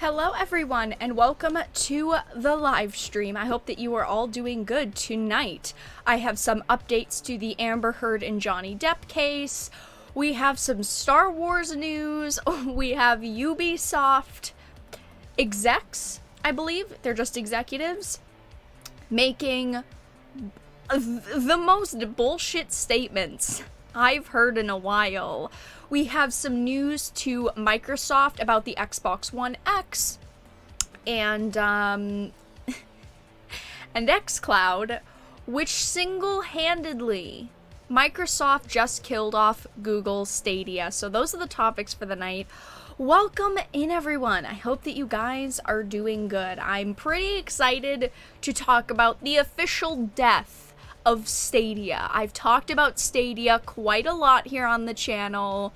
Hello everyone and welcome to the live stream. I hope that you are all doing good tonight. I have some updates to the Amber Heard and Johnny Depp case. We have some Star Wars news. We have Ubisoft execs, I believe, they're just executives, making the most bullshit statements I've heard in a while. We have some news to Microsoft about the Xbox One X and xCloud, which single-handedly Microsoft just killed off Google Stadia. So those are the topics for the night. Welcome in, everyone. I hope that you guys are doing good. I'm pretty excited to talk about the official death of Stadia. I've talked about Stadia quite a lot here on the channel.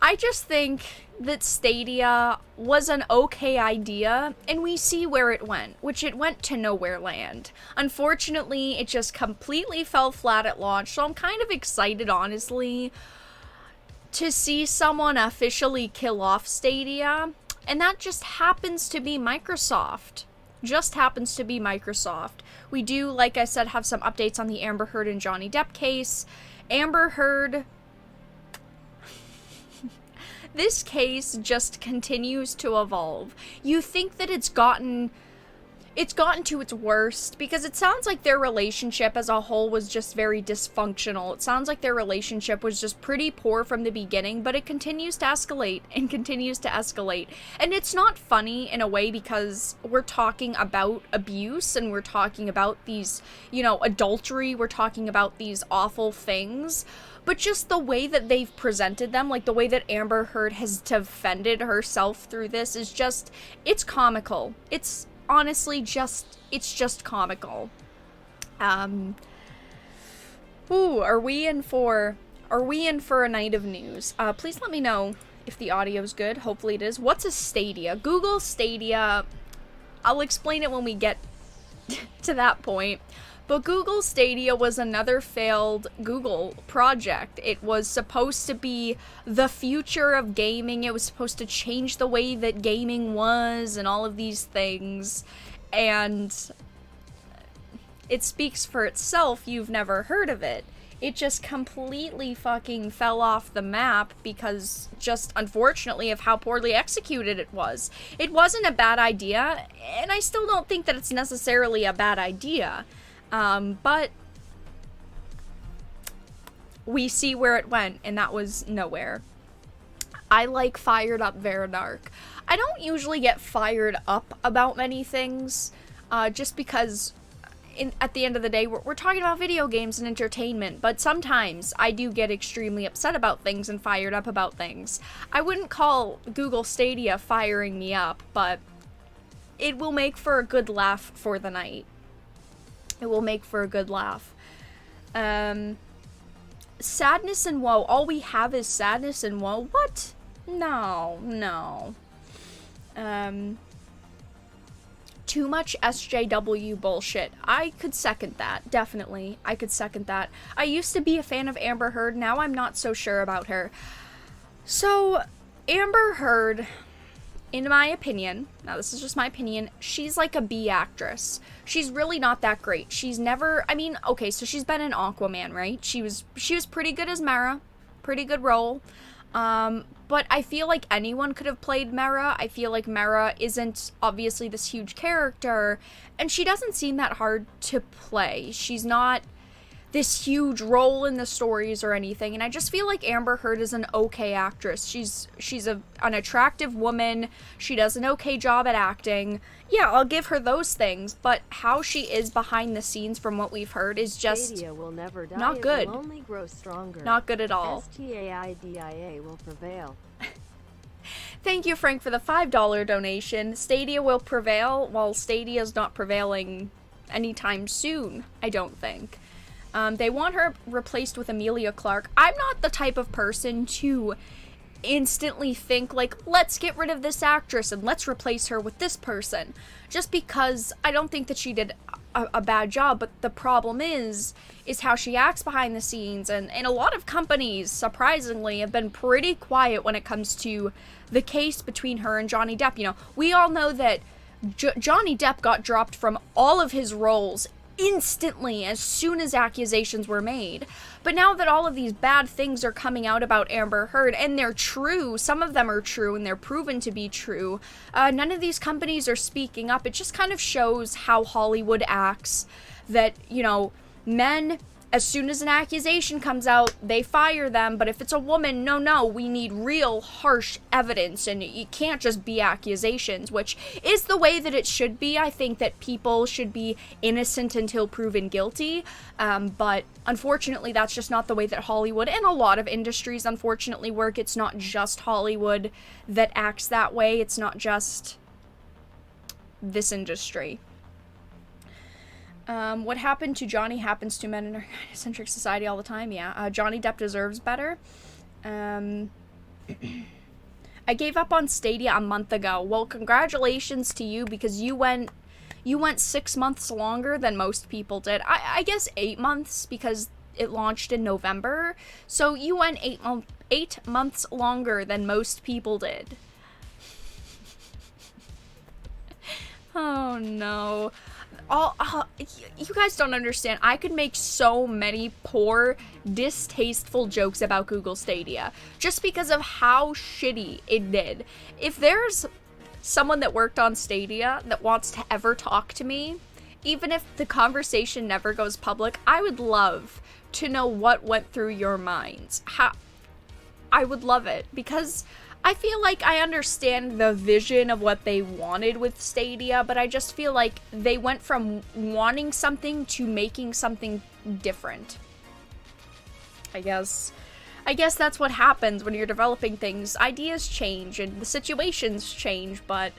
I just think that Stadia was an okay idea, and we see where it went, which it went to nowhere land. Unfortunately, it just completely fell flat at launch, so I'm kind of excited, honestly, to see someone officially kill off Stadia, and that just happens to be Microsoft. Just happens to be Microsoft. We do, like I said, have some updates on the Amber Heard and Johnny Depp case. Amber Heard, this case just continues to evolve. You think that it's gotten to its worst, because it sounds like their relationship as a whole was just very dysfunctional. It sounds like their relationship was just pretty poor from the beginning, but it continues to escalate and continues to escalate. And it's not funny in a way, because we're talking about abuse and we're talking about these, adultery, we're talking about these awful things. But just the way that they've presented them, like the way that Amber Heard has defended herself through this is just, it's comical. It's honestly it's just comical. Are we in for a night of news? Please let me know if the audio's good. Hopefully it is. What's a Stadia? Google Stadia. I'll explain it when we get to that point. But Google Stadia was another failed Google project. It was supposed to be the future of gaming. It was supposed to change the way that gaming was and all of these things. And it speaks for itself. You've never heard of it. It just completely fucking fell off the map because just, unfortunately, of how poorly executed it was. It wasn't a bad idea, and I still don't think that it's necessarily a bad idea. But we see where it went, and that was nowhere. I like fired up Varadark. I don't usually get fired up about many things, just because at the end of the day, we're talking about video games and entertainment, but sometimes I do get extremely upset about things and fired up about things. I wouldn't call Google Stadia firing me up, but it will make for a good laugh for the night. It will make for a good laugh. Sadness and woe. All we have is sadness and woe. What? No. Too much SJW bullshit. I could second that. Definitely. I could second that. I used to be a fan of Amber Heard. Now I'm not so sure about her. So, Amber Heard, in my opinion, now this is just my opinion, she's like a B actress. She's really not that great. She's never, okay, so she's been in Aquaman, right? She was pretty good as Mera. Pretty good role. But I feel like anyone could have played Mera. I feel like Mera isn't obviously this huge character, and she doesn't seem that hard to play. She's not this huge role in the stories or anything, and I just feel like Amber Heard is an okay actress. She's an attractive woman. She does an okay job at acting. Yeah, I'll give her those things, but how she is behind the scenes from what we've heard is just Stadia will never die. not good. It will only grow stronger. Not good at all. STAIDIA will prevail. Thank you, Frank, for the $5 donation. Stadia will prevail, while Stadia's not prevailing anytime soon, I don't think. They want her replaced with Emilia Clarke. I'm not the type of person to instantly think, like, let's get rid of this actress and let's replace her with this person. Just because I don't think that she did a bad job, but the problem is how she acts behind the scenes, and a lot of companies, surprisingly, have been pretty quiet when it comes to the case between her and Johnny Depp. You know, we all know that Johnny Depp got dropped from all of his roles instantly as soon as accusations were made. But now that all of these bad things are coming out about Amber Heard, and they're true, some of them are true and they're proven to be true, none of these companies are speaking up. It just kind of shows how Hollywood acts, that, you know, men, as soon as an accusation comes out, they fire them, but if it's a woman, no, we need real harsh evidence, and you can't just be accusations, which is the way that it should be. I think that people should be innocent until proven guilty, but unfortunately that's just not the way that Hollywood and a lot of industries unfortunately work. It's not just Hollywood that acts that way, it's not just this industry. What happened to Johnny happens to men in our centric society all the time. Yeah, Johnny Depp deserves better. I gave up on Stadia a month ago. Well, congratulations to you, because you went 6 months longer than most people did. I guess 8 months, because it launched in November. So you went 8 months longer than most people did. Oh no. You guys don't understand. I could make so many poor, distasteful jokes about Google Stadia just because of how shitty it did. If there's someone that worked on Stadia that wants to ever talk to me, even if the conversation never goes public, I would love to know what went through your minds. I would love it, because I feel like I understand the vision of what they wanted with Stadia, but I just feel like they went from wanting something to making something different. I guess that's what happens when you're developing things. Ideas change and the situations change, but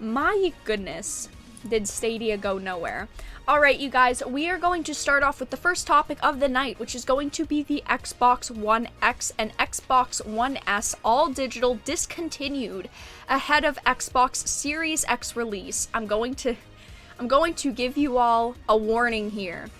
my goodness, did Stadia go nowhere. Alright, you guys, we are going to start off with the first topic of the night, which is going to be the Xbox One X and Xbox One S all digital discontinued ahead of Xbox Series X release. I'm going to give you all a warning here.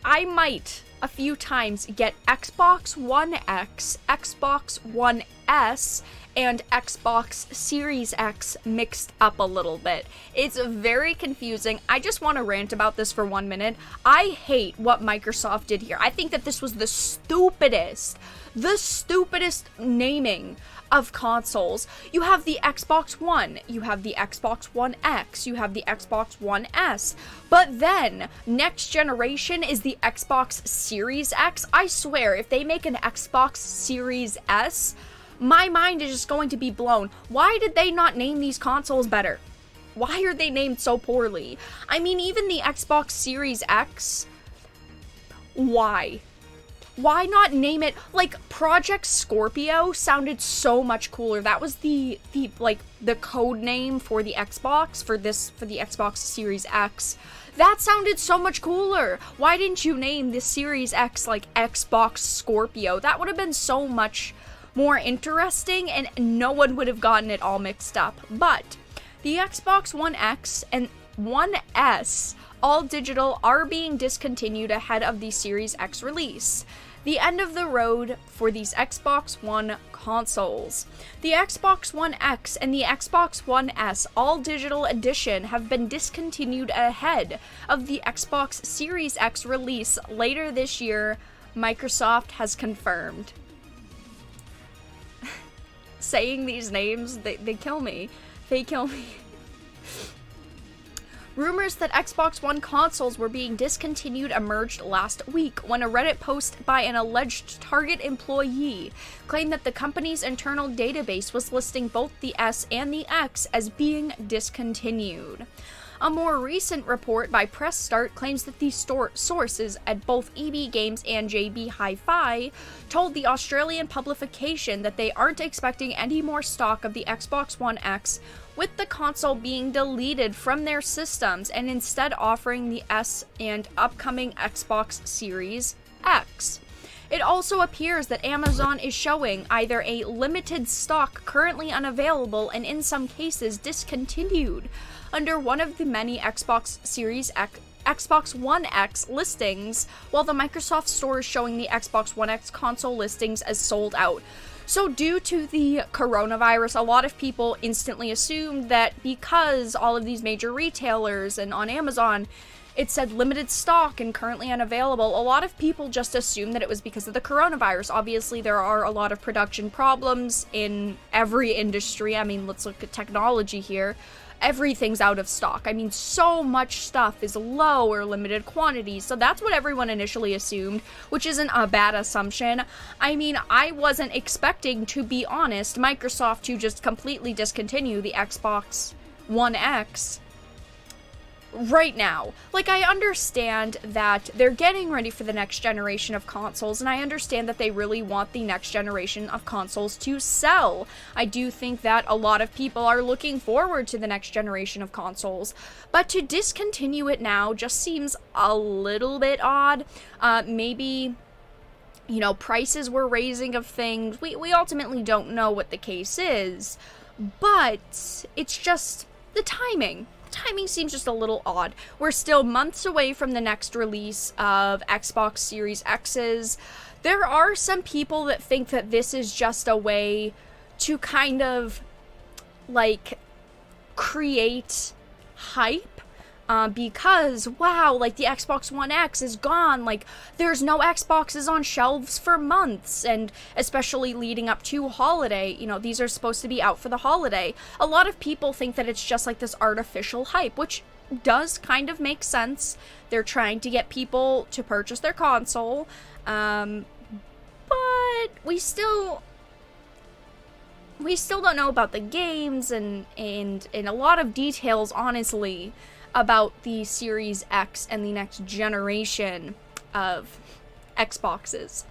I might a few times get Xbox One X, Xbox One S, and Xbox Series X mixed up a little bit. It's very confusing. I just want to rant about this for 1 minute. I hate what Microsoft did here. I think that this was the stupidest naming of consoles. You have the Xbox One, you have the Xbox One X, you have the Xbox One S, but then next generation is the Xbox Series X. I swear, if they make an Xbox Series S, my mind is just going to be blown. Why did they not name these consoles better? Why are they named so poorly? I mean, even the Xbox Series X, why? Why not name it, like, Project Scorpio sounded so much cooler. That was the code name for the Xbox, for the Xbox Series X. That sounded so much cooler. Why didn't you name the Series X, like, Xbox Scorpio? That would have been so much more interesting, and no one would have gotten it all mixed up. But the Xbox One X and One S, all digital, are being discontinued ahead of the Series X release. The end of the road for these Xbox One consoles. The Xbox One X and the Xbox One S all digital edition have been discontinued ahead of the Xbox Series X release later this year, Microsoft has confirmed. Saying these names, they kill me. They kill me. Rumors that Xbox One consoles were being discontinued emerged last week when a Reddit post by an alleged Target employee claimed that the company's internal database was listing both the S and the X as being discontinued. A more recent report by Press Start claims that these sources at both EB Games and JB Hi-Fi told the Australian publication that they aren't expecting any more stock of the Xbox One X, with the console being deleted from their systems and instead offering the S and upcoming Xbox Series X. It also appears that Amazon is showing either a limited stock currently unavailable and in some cases discontinued under one of the many Xbox One X listings, while the Microsoft Store is showing the Xbox One X console listings as sold out. So due to the coronavirus, a lot of people instantly assumed that because all of these major retailers and on Amazon, it said limited stock and currently unavailable, a lot of people just assumed that it was because of the coronavirus. Obviously, there are a lot of production problems in every industry. I mean, let's look at technology here. Everything's out of stock. I mean, so much stuff is low or limited quantities. So that's what everyone initially assumed, which isn't a bad assumption. I mean, I wasn't expecting, to be honest, Microsoft to just completely discontinue the Xbox One X right now. Like, I understand that they're getting ready for the next generation of consoles, and I understand that they really want the next generation of consoles to sell. I do think that a lot of people are looking forward to the next generation of consoles, but to discontinue it now just seems a little bit odd. Maybe, you know, prices were raising of things. We ultimately don't know what the case is, but it's just the timing. Timing seems just a little odd. We're still months away from the next release of Xbox Series X's. There are some people that think that this is just a way to kind of, like, create hype. Because, wow, like, the Xbox One X is gone, like, there's no Xboxes on shelves for months, and especially leading up to holiday, you know, these are supposed to be out for the holiday. A lot of people think that it's just like this artificial hype, which does kind of make sense. They're trying to get people to purchase their console, but we still don't know about the games and a lot of details, honestly, about the Series X and the next generation of Xboxes.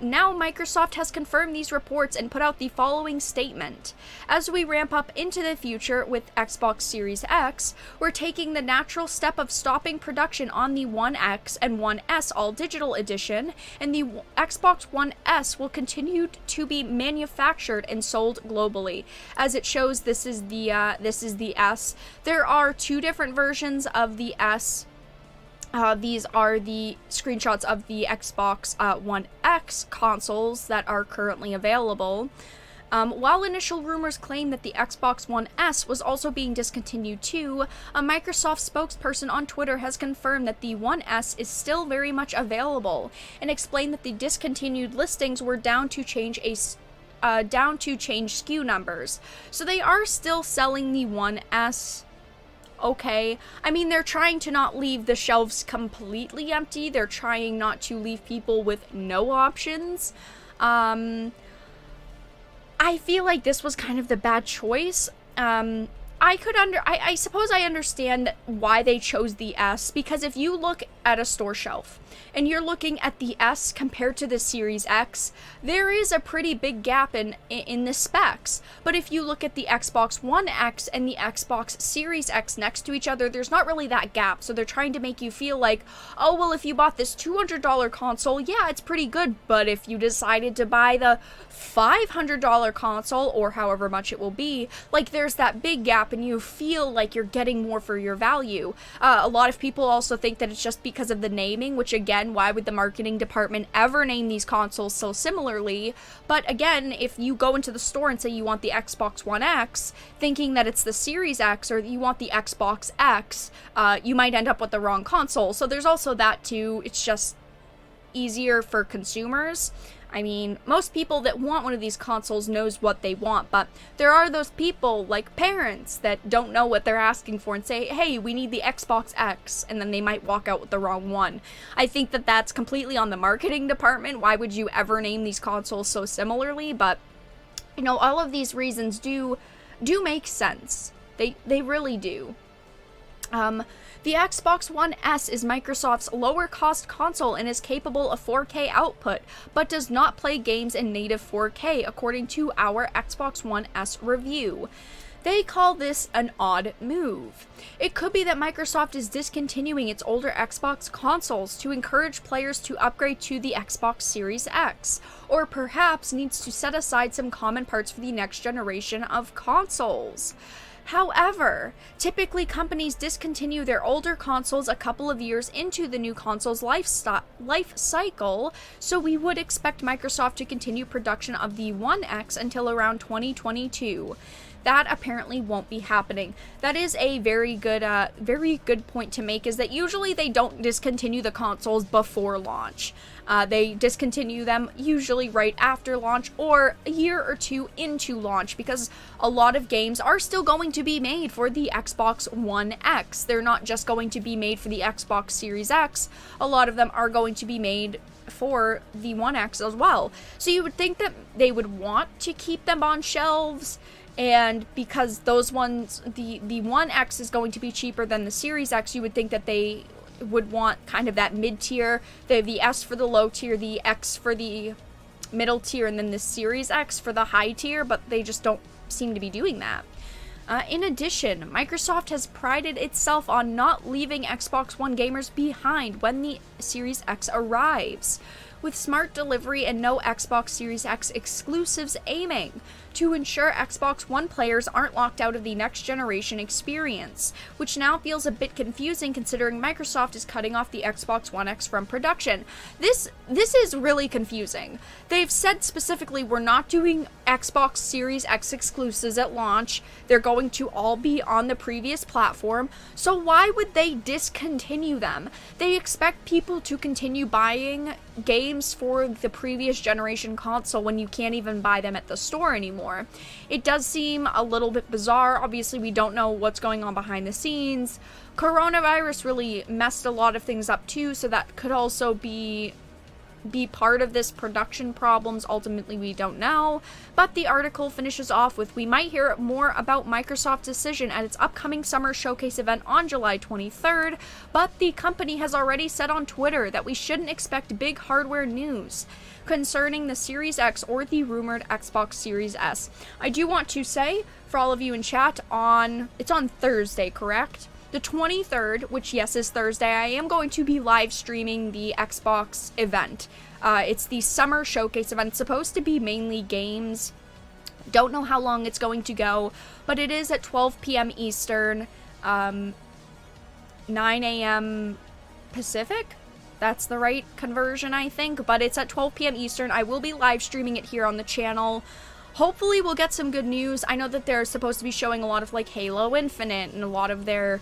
Now Microsoft has confirmed these reports and put out the following statement. As we ramp up into the future with Xbox Series X, we're taking the natural step of stopping production on the One X and One S all-digital edition, and the Xbox One S will continue to be manufactured and sold globally. As it shows, this is the S. There are two different versions of the S. These are the screenshots of the Xbox One X consoles that are currently available. While initial rumors claim that the Xbox One S was also being discontinued too, a Microsoft spokesperson on Twitter has confirmed that the One S is still very much available, and explained that the discontinued listings were down to change SKU numbers. So they are still selling the One S. Okay. I mean, they're trying to not leave the shelves completely empty. They're trying not to leave people with no options. I feel like this was kind of the bad choice. I suppose I understand why they chose the S, because if you look at a store shelf and you're looking at the S compared to the Series X, there is a pretty big gap in the specs. But if you look at the Xbox One X and the Xbox Series X next to each other, there's not really that gap. So they're trying to make you feel like, oh, well, if you bought this $200 console, yeah, it's pretty good. But if you decided to buy the $500 console, or however much it will be, like, there's that big gap and you feel like you're getting more for your value. A lot of people also think that it's just because of the naming, which again, why would the marketing department ever name these consoles so similarly? But again, if you go into the store and say you want the Xbox One X, thinking that it's the Series X or you want the Xbox X, you might end up with the wrong console. So there's also that too. It's just easier for consumers. I mean, most people that want one of these consoles knows what they want, but there are those people, like parents, that don't know what they're asking for and say, hey, we need the Xbox X, and then they might walk out with the wrong one. I think that that's completely on the marketing department. Why would you ever name these consoles so similarly? But, you know, all of these reasons do make sense. They really do. The Xbox One S is Microsoft's lower-cost console and is capable of 4K output, but does not play games in native 4K, according to our Xbox One S review. They call this an odd move. It could be that Microsoft is discontinuing its older Xbox consoles to encourage players to upgrade to the Xbox Series X, or perhaps needs to set aside some common parts for the next generation of consoles. However, typically companies discontinue their older consoles a couple of years into the new console's life cycle, so we would expect Microsoft to continue production of the One X until around 2022. That apparently won't be happening. That is a very good point to make, is that usually they don't discontinue the consoles before launch. They discontinue them usually right after launch or a year or two into launch, because a lot of games are still going to be made for the Xbox One X. They're not just going to be made for the Xbox Series X. A lot of them are going to be made for the One X as well. So you would think that they would want to keep them on shelves, and because those ones, the One X is going to be cheaper than the Series X, you would think that they would want kind of that mid-tier. They have the S for the low tier, the X for the middle tier, and then the Series X for the high tier, but they just don't seem to be doing that. In addition, Microsoft has prided itself on not leaving Xbox One gamers behind when the Series X arrives, with smart delivery and no Xbox Series X exclusives aiming to ensure Xbox One players aren't locked out of the next generation experience, which now feels a bit confusing considering Microsoft is cutting off the Xbox One X from production. This is really confusing. They've said specifically, we're not doing Xbox Series X exclusives at launch. They're going to all be on the previous platform. So why would they discontinue them? They expect people to continue buying games for the previous generation console when you can't even buy them at the store anymore. It does seem a little bit bizarre. Obviously, we don't know what's going on behind the scenes. Coronavirus really messed a lot of things up too, so that could also be part of this production problems. Ultimately, we don't know. But the article finishes off with, we might hear more about Microsoft's decision at its upcoming summer showcase event on July 23rd, but the company has already said on Twitter that we shouldn't expect big hardware news concerning the Series X or the rumored Xbox Series S. I do want to say, for all of you in chat, it's on Thursday, correct? The 23rd, which yes is Thursday, I am going to be live streaming the Xbox event. It's the summer showcase event. It's supposed to be mainly games. Don't know how long it's going to go, but it is at 12 p.m. Eastern, 9 a.m. Pacific. That's the right conversion, I think, but it's at 12 p.m. Eastern. I will be live streaming it here on the channel. Hopefully we'll get some good news. I know that they're supposed to be showing a lot of like Halo Infinite and a lot of their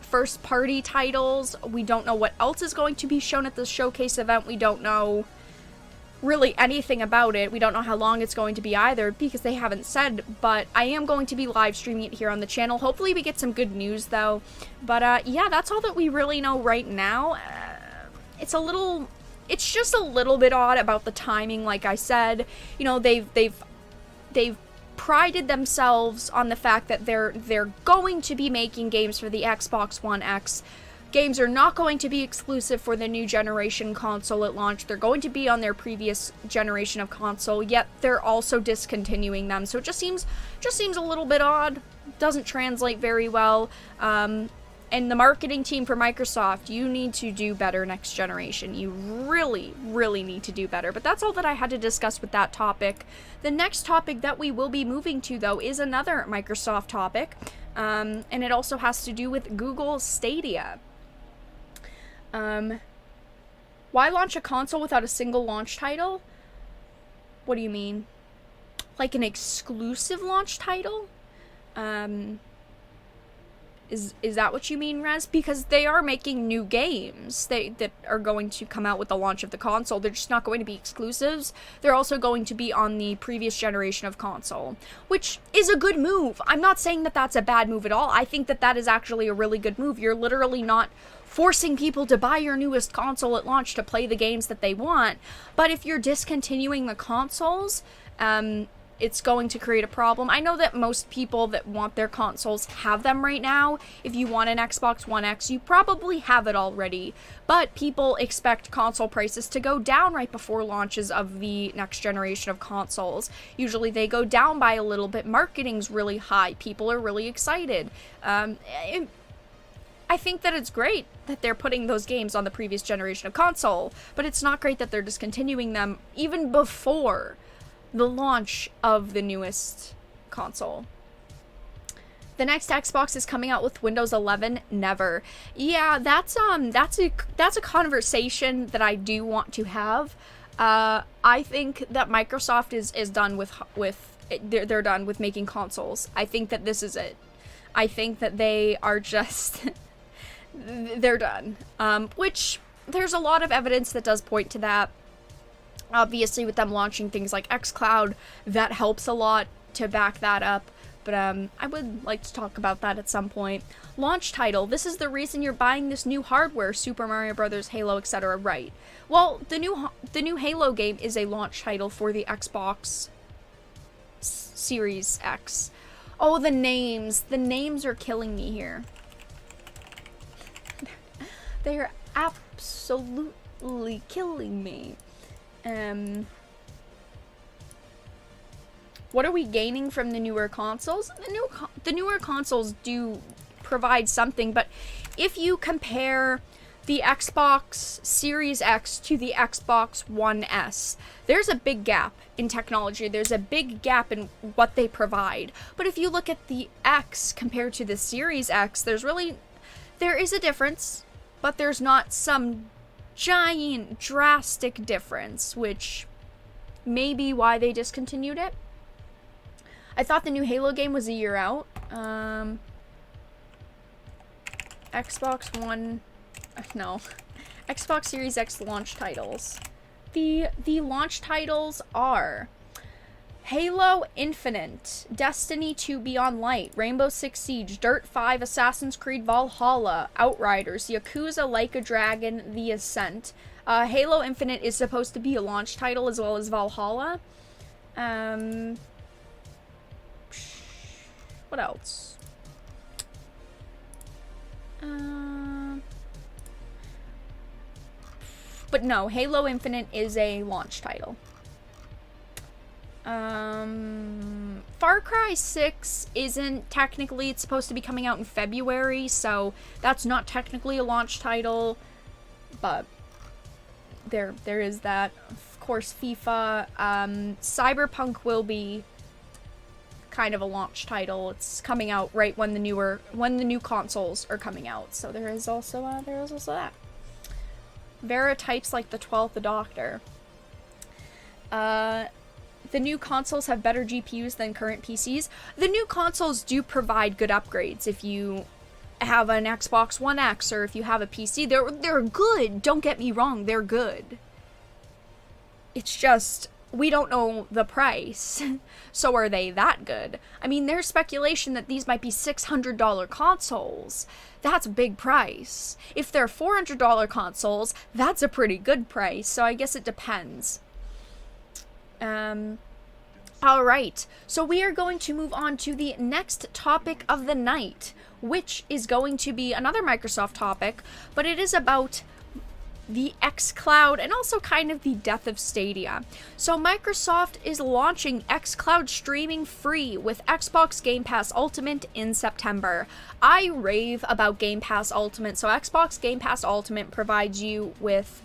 first party titles. We don't know what else is going to be shown at the showcase event. We don't know really anything about it. We don't know how long it's going to be either, because they haven't said, but I am going to be live streaming it here on the channel. Hopefully we get some good news though. But yeah, that's all that we really know right now. It's just a little bit odd about the timing. Like I said, you know, they've prided themselves on the fact that they're going to be making games for the Xbox One X. Games are not going to be exclusive for the new generation console at launch. They're going to be on their previous generation of console, yet they're also discontinuing them. So it just seems a little bit odd. Doesn't translate very well. And the marketing team for Microsoft, you need to do better next generation. You really, really need to do better. But that's all that I had to discuss with that topic. The next topic that we will be moving to, though, is another Microsoft topic. And it also has to do with Google Stadia. Why launch a console without a single launch title? What do you mean? Like an exclusive launch title? Is that what you mean, Rez? Because they are making new games that are going to come out with the launch of the console. They're just not going to be exclusives. They're also going to be on the previous generation of console, which is a good move. I'm not saying that that's a bad move at all. I think that that is actually a really good move. You're literally not forcing people to buy your newest console at launch to play the games that they want. But if you're discontinuing the consoles, it's going to create a problem. I know that most people that want their consoles have them right now. If you want an Xbox One X, you probably have it already. But people expect console prices to go down right before launches of the next generation of consoles. Usually they go down by a little bit. Marketing's really high. People are really excited. I think that it's great that they're putting those games on the previous generation of console, but it's not great that they're discontinuing them even before the launch of the newest console. The next Xbox is coming out with Windows 11. Never. Yeah, that's a conversation that I do want to have. I think that Microsoft is done they're done with making consoles. I think that this is it. I think that they are just they're done. Which there's a lot of evidence that does point to that. Obviously, with them launching things like xCloud, that helps a lot to back that up. But I would like to talk about that at some point. Launch title. This is the reason you're buying this new hardware, Super Mario Bros., Halo, etc. Right. Well, the new Halo game is a launch title for the Xbox Series X. Oh, the names. The names are killing me here. They are absolutely killing me. What are we gaining from the newer consoles? The newer consoles do provide something, but if you compare the Xbox Series X to the Xbox One S, there's a big gap in technology. There's a big gap in what they provide. But if you look at the X compared to the Series X, there is a difference, but there's not some giant drastic difference, which may be why they discontinued it. I thought the new Halo game was a year out. Xbox One, no, Xbox Series X launch titles. The launch titles are Halo Infinite, Destiny 2 Beyond Light, Rainbow Six Siege, Dirt 5, Assassin's Creed Valhalla, Outriders, Yakuza Like a Dragon, The Ascent. Halo Infinite is supposed to be a launch title as well as Valhalla. What else? But no, Halo Infinite is a launch title. Far Cry 6 isn't technically, it's supposed to be coming out in February, so that's not technically a launch title, but there is that. Of course, FIFA, Cyberpunk will be kind of a launch title. It's coming out right when the new consoles are coming out, so there is also that. Vera types like the 12th Doctor. The new consoles have better GPUs than current PCs. The new consoles do provide good upgrades. If you have an Xbox One X or if you have a PC, they're good. Don't get me wrong, they're good. It's just we don't know the price. So are they that good? I mean, there's speculation that these might be $600 consoles. That's a big price. If they're $400 consoles, that's a pretty good price. So I guess it depends. Alright, so we are going to move on to the next topic of the night, which is going to be another Microsoft topic, but it is about the xCloud and also kind of the death of Stadia. So Microsoft is launching xCloud streaming free with Xbox Game Pass Ultimate in September. I rave about Game Pass Ultimate. So Xbox Game Pass Ultimate provides you with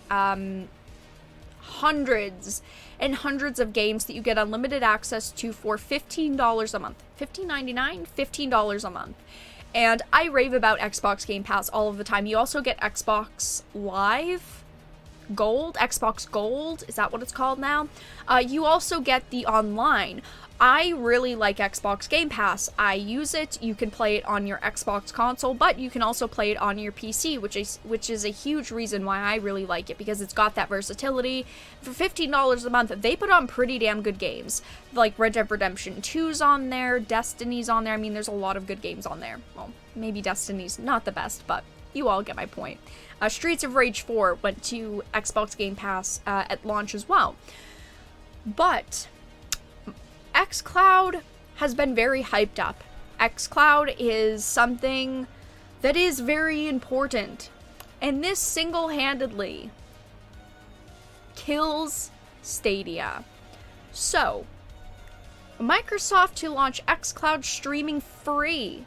hundreds and hundreds of games that you get unlimited access to for $15 a month. $15.99? $15 a month. And I rave about Xbox Game Pass all of the time. You also get Xbox Live Gold, Xbox Gold, is that what it's called now? You also get the online. I really like Xbox Game Pass. I use it. You can play it on your Xbox console, but you can also play it on your PC, which is a huge reason why I really like it, because it's got that versatility. For $15 a month, they put on pretty damn good games. Like Red Dead Redemption 2's on there, Destiny's on there. I mean, there's a lot of good games on there. Well, maybe Destiny's not the best, but you all get my point. Streets of Rage 4 went to Xbox Game Pass at launch as well. But xCloud has been very hyped up. xCloud is something that is very important, and this single-handedly kills Stadia. So, Microsoft to launch xCloud streaming free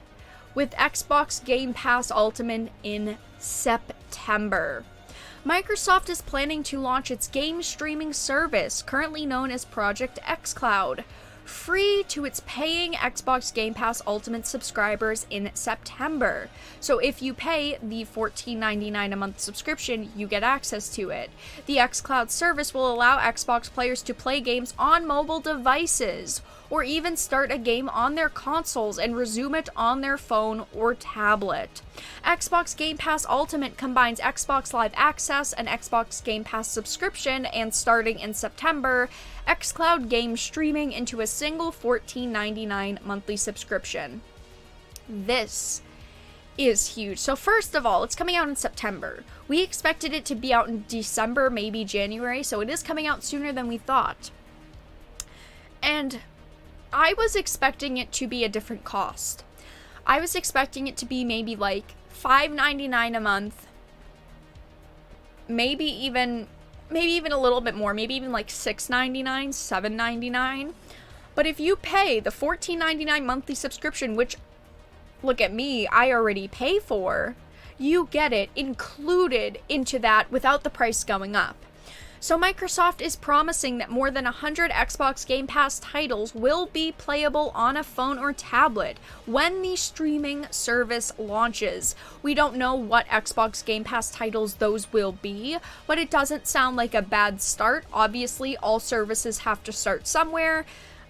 with Xbox Game Pass Ultimate in September. Microsoft is planning to launch its game streaming service, currently known as Project xCloud, free to its paying Xbox Game Pass Ultimate subscribers in September. So if you pay the $14.99 a month subscription, you get access to it. The xCloud service will allow Xbox players to play games on mobile devices, or even start a game on their consoles and resume it on their phone or tablet. Xbox Game Pass Ultimate combines Xbox Live Access and Xbox Game Pass subscription, and starting in September, xCloud game streaming into a single $14.99 monthly subscription. This is huge. So first of all, it's coming out in September. We expected it to be out in December, maybe January, so it is coming out sooner than we thought. And I was expecting it to be a different cost. I was expecting it to be maybe like $5.99 a month, maybe even a little bit more, maybe even like $6.99, $7.99. But if you pay the $14.99 monthly subscription, which, look at me, I already pay for, you get it included into that without the price going up. So Microsoft is promising that more than 100 Xbox Game Pass titles will be playable on a phone or tablet when the streaming service launches. We don't know what Xbox Game Pass titles those will be, but it doesn't sound like a bad start. Obviously, all services have to start somewhere.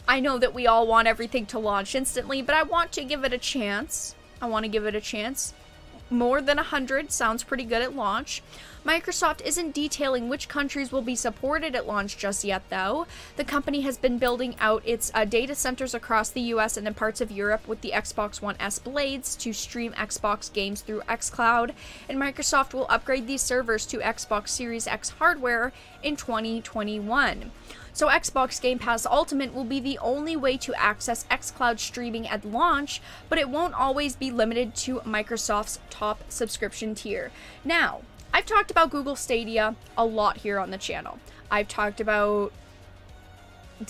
I know that we all want everything to launch instantly, but I want to give it a chance. More than 100 sounds pretty good at launch. Microsoft isn't detailing which countries will be supported at launch just yet, though. The company has been building out its data centers across the US and in parts of Europe with the Xbox One S blades to stream Xbox games through xCloud, and Microsoft will upgrade these servers to Xbox Series X hardware in 2021. So Xbox Game Pass Ultimate will be the only way to access xCloud streaming at launch, but it won't always be limited to Microsoft's top subscription tier. Now, I've talked about Google Stadia a lot here on the channel. I've talked about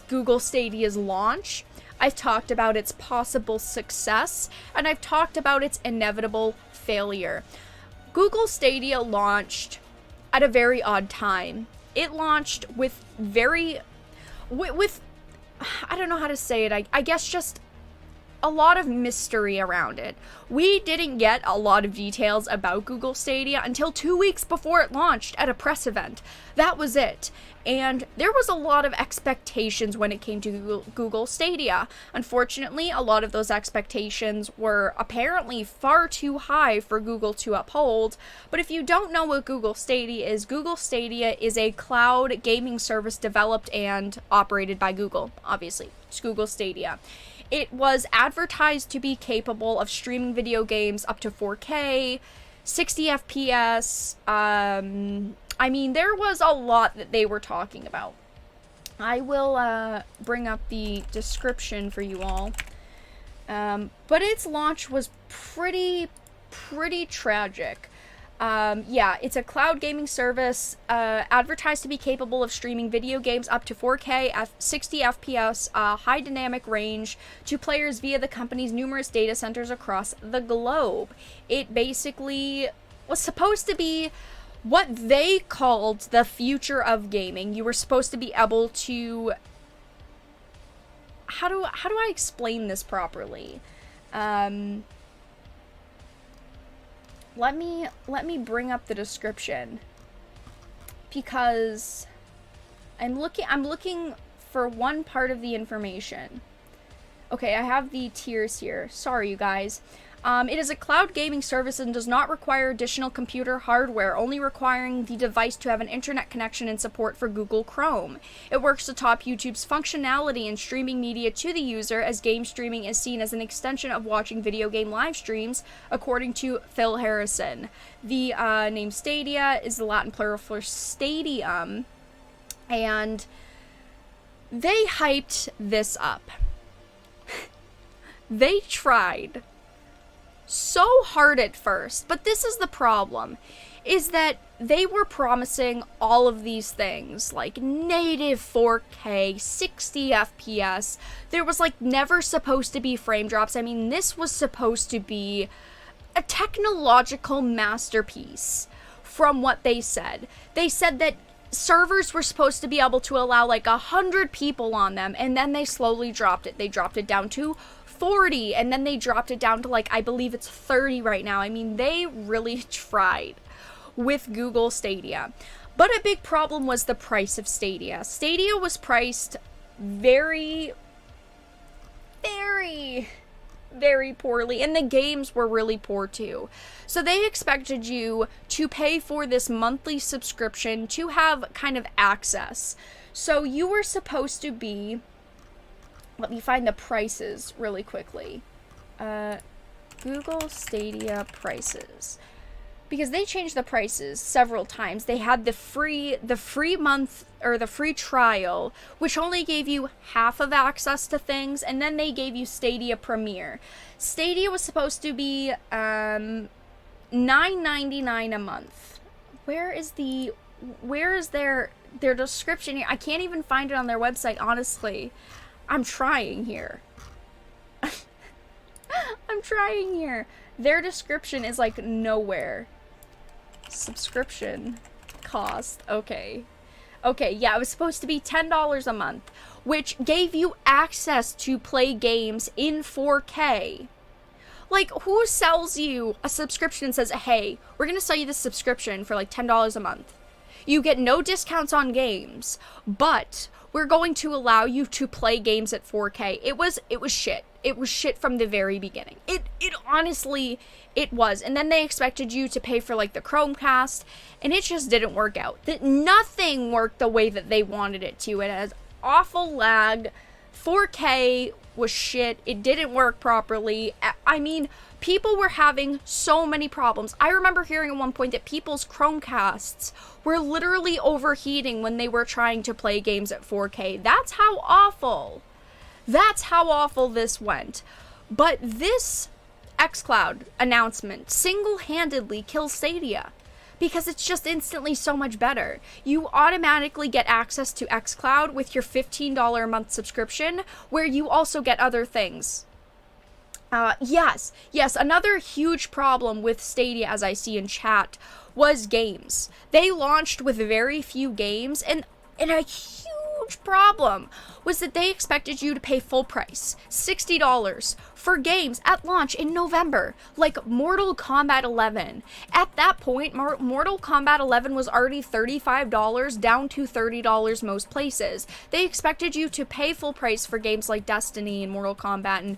Google Stadia's launch, I've talked about its possible success, and I've talked about its inevitable failure. Google Stadia launched at a very odd time. It launched with I don't know how to say it, I guess just a lot of mystery around it. We didn't get a lot of details about Google Stadia until 2 weeks before it launched at a press event. That was it. And there was a lot of expectations when it came to Google Stadia. Unfortunately, a lot of those expectations were apparently far too high for Google to uphold. But if you don't know what Google Stadia is a cloud gaming service developed and operated by Google. Obviously, it's Google Stadia. It was advertised to be capable of streaming video games up to 4K, 60 FPS. I mean, there was a lot that they were talking about. I will bring up the description for you all. But its launch was pretty tragic. Yeah, it's a cloud gaming service advertised to be capable of streaming video games up to 4K, 60 FPS, high dynamic range to players via the company's numerous data centers across the globe. It basically was supposed to be what they called the future of gaming. You were supposed to be able to... How do I explain this properly? Let me bring up the description, because I'm looking for one part of the information. Okay, I have the tiers here. Sorry, you guys. It is a cloud gaming service and does not require additional computer hardware, only requiring the device to have an internet connection and support for Google Chrome. It works to top YouTube's functionality in streaming media to the user, as game streaming is seen as an extension of watching video game live streams, according to Phil Harrison. The name Stadia is the Latin plural for stadium, and They hyped this up. They tried so hard at first, but this is the problem, is that they were promising all of these things, like native 4K, 60 FPS. There was like never supposed to be frame drops. I mean, this was supposed to be a technological masterpiece from what they said. They said that servers were supposed to be able to allow like 100 people on them, and then they slowly dropped it. They dropped it down to 40, and then they dropped it down to like, I believe it's 30 right now. I mean, they really tried with Google Stadia. But a big problem was the price of Stadia. Stadia was priced very, very, very poorly, and the games were really poor too. So they expected you to pay for this monthly subscription to have kind of access. So you were supposed to be, let me find the prices really quickly. Google Stadia prices. Because they changed the prices several times. They had the free month, or the free trial, which only gave you half of access to things, and then they gave you Stadia Premier. Stadia was supposed to be $9.99 a month. Where is their description here? I can't even find it on their website, honestly. I'm trying here. I'm trying here. Their description is like nowhere. Subscription cost. Okay, yeah, it was supposed to be $10 a month, which gave you access to play games in 4K. Like, who sells you a subscription and says, hey, we're gonna sell you this subscription for like $10 a month. You get no discounts on games, but we're going to allow you to play games at 4K. It was shit. It was shit from the very beginning. It honestly, it was. And then they expected you to pay for like the Chromecast, and it just didn't work out. That nothing worked the way that they wanted it to. It has awful lag. 4K was shit. It didn't work properly. I mean, people were having so many problems. I remember hearing at one point that people's Chromecasts were literally overheating when they were trying to play games at 4K. That's how awful this went. But this xCloud announcement single-handedly kills Stadia, because it's just instantly so much better. You automatically get access to xCloud with your $15 a month subscription, where you also get other things. Yes, another huge problem with Stadia, as I see in chat, was games. They launched with very few games, and a huge problem was that they expected you to pay full price, $60, for games at launch in November, like Mortal Kombat 11. At that point, Mortal Kombat 11 was already $35, down to $30 most places. They expected you to pay full price for games like Destiny and Mortal Kombat, and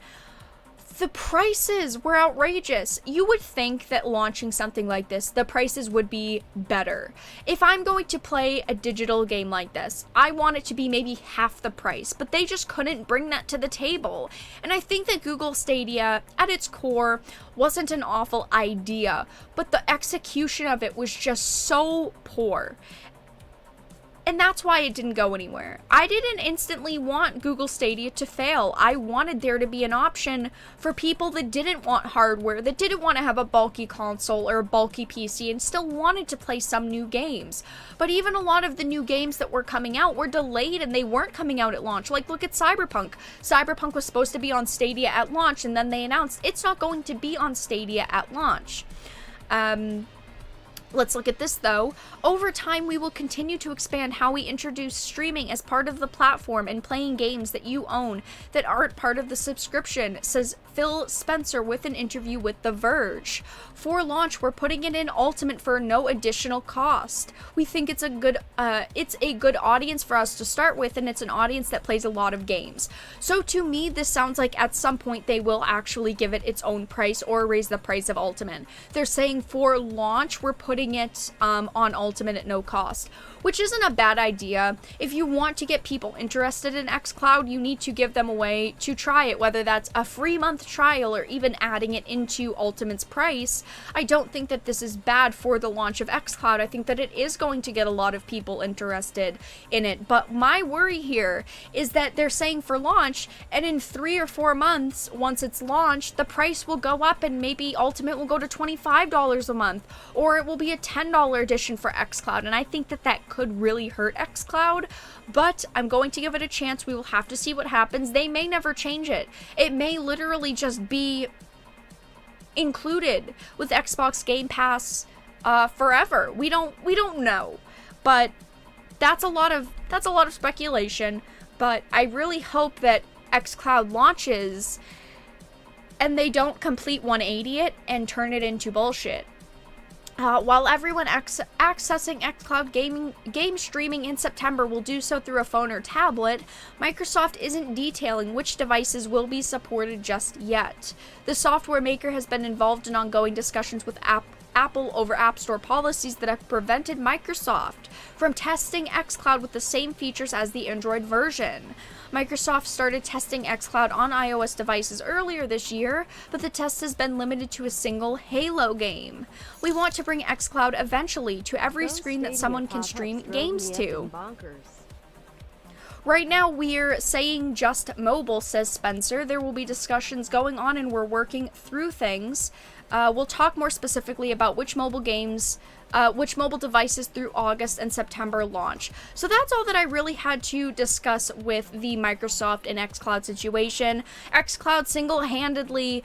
the prices were outrageous. You would think that launching something like this, the prices would be better. If I'm going to play a digital game like this, I want it to be maybe half the price, but they just couldn't bring that to the table. And I think that Google Stadia, at its core, wasn't an awful idea, but the execution of it was just so poor. And that's why it didn't go anywhere. I didn't instantly want Google Stadia to fail. I wanted there to be an option for people that didn't want hardware, that didn't want to have a bulky console or a bulky PC, and still wanted to play some new games. But even a lot of the new games that were coming out were delayed, and they weren't coming out at launch. Like, look at Cyberpunk. Cyberpunk was supposed to be on Stadia at launch, and then they announced it's not going to be on Stadia at launch. Let's look at this, though. Over time, we will continue to expand how we introduce streaming as part of the platform and playing games that you own that aren't part of the subscription, says Phil Spencer with an interview with The Verge. For launch, we're putting it in Ultimate for no additional cost. We think it's a good audience for us to start with, and it's an audience that plays a lot of games. So to me, this sounds like at some point they will actually give it its own price or raise the price of Ultimate. They're saying for launch, we're putting it on Ultimate at no cost, which isn't a bad idea. If you want to get people interested in xCloud, you need to give them a way to try it, whether that's a free month 3-month trial or even adding it into Ultimate's price, I don't think that this is bad for the launch of xCloud. I think that it is going to get a lot of people interested in it. But my worry here is that they're saying for launch, and in 3 or 4 months, once it's launched, the price will go up and maybe Ultimate will go to $25 a month, or it will be a $10 edition for xCloud. And I think that that could really hurt xCloud, but I'm going to give it a chance. We will have to see what happens. They may never change it. It may literally just be included with Xbox Game Pass forever. We don't know. But that's a lot of speculation, but I really hope that xCloud launches and they don't complete 180 it and turn it into bullshit. While everyone accessing xCloud game streaming in September will do so through a phone or tablet, Microsoft isn't detailing which devices will be supported just yet. The software maker has been involved in ongoing discussions with Apple over App Store policies that have prevented Microsoft from testing xCloud with the same features as the Android version. Microsoft started testing xCloud on iOS devices earlier this year, but the test has been limited to a single Halo game. We want to bring xCloud eventually to every screen that someone can stream games to. Right now, we're saying just mobile, says Spencer. There will be discussions going on and we're working through things. We'll talk more specifically about which mobile devices through August and September launch. So that's all that I really had to discuss with the Microsoft and xCloud situation. xCloud single-handedly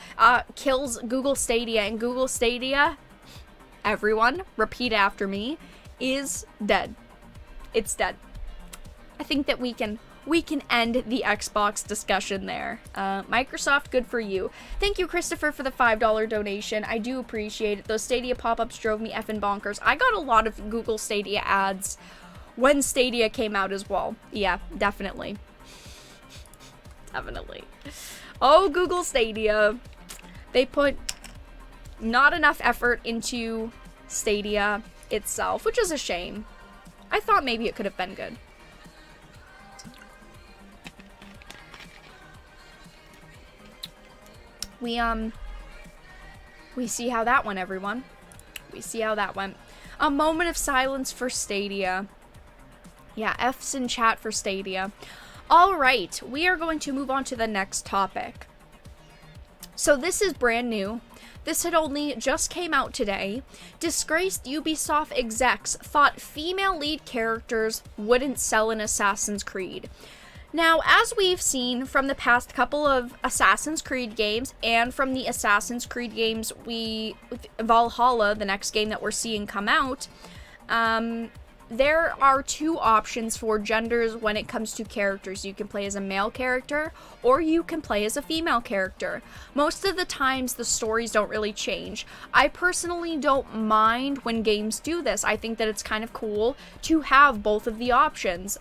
kills Google Stadia, and Google Stadia, everyone, repeat after me, is dead. It's dead. I think that we can end the Xbox discussion there. Microsoft, good for you. Thank you, Christopher, for the $5 donation. I do appreciate it. Those Stadia pop-ups drove me effing bonkers. I got a lot of Google Stadia ads when Stadia came out as well. Yeah, definitely. Definitely. Oh, Google Stadia. They put not enough effort into Stadia itself, which is a shame. I thought maybe it could have been good. We see how that went, everyone. We see how that went. A moment of silence for Stadia. Yeah, F's in chat for Stadia. All right, we are going to move on to the next topic. So this is brand new. This had only just came out today. Disgraced Ubisoft execs thought female lead characters wouldn't sell in Assassin's Creed. Now, as we've seen from the past couple of Assassin's Creed games, and from the Assassin's Creed games Valhalla, the next game that we're seeing come out, there are two options for genders when it comes to characters. You can play as a male character, or you can play as a female character. Most of the times, the stories don't really change. I personally don't mind when games do this. I think that it's kind of cool to have both of the options.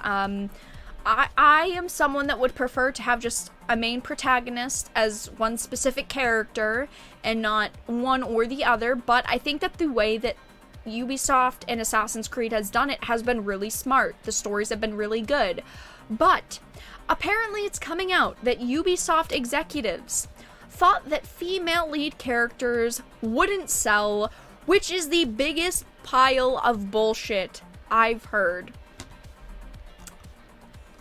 I am someone that would prefer to have just a main protagonist as one specific character and not one or the other, but I think that the way that Ubisoft and Assassin's Creed has done it has been really smart. The stories have been really good. But apparently it's coming out that Ubisoft executives thought that female lead characters wouldn't sell, which is the biggest pile of bullshit I've heard.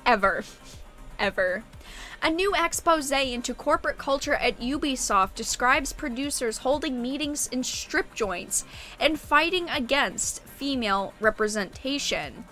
Ever. A new expose into corporate culture at Ubisoft describes producers holding meetings in strip joints and fighting against female representation.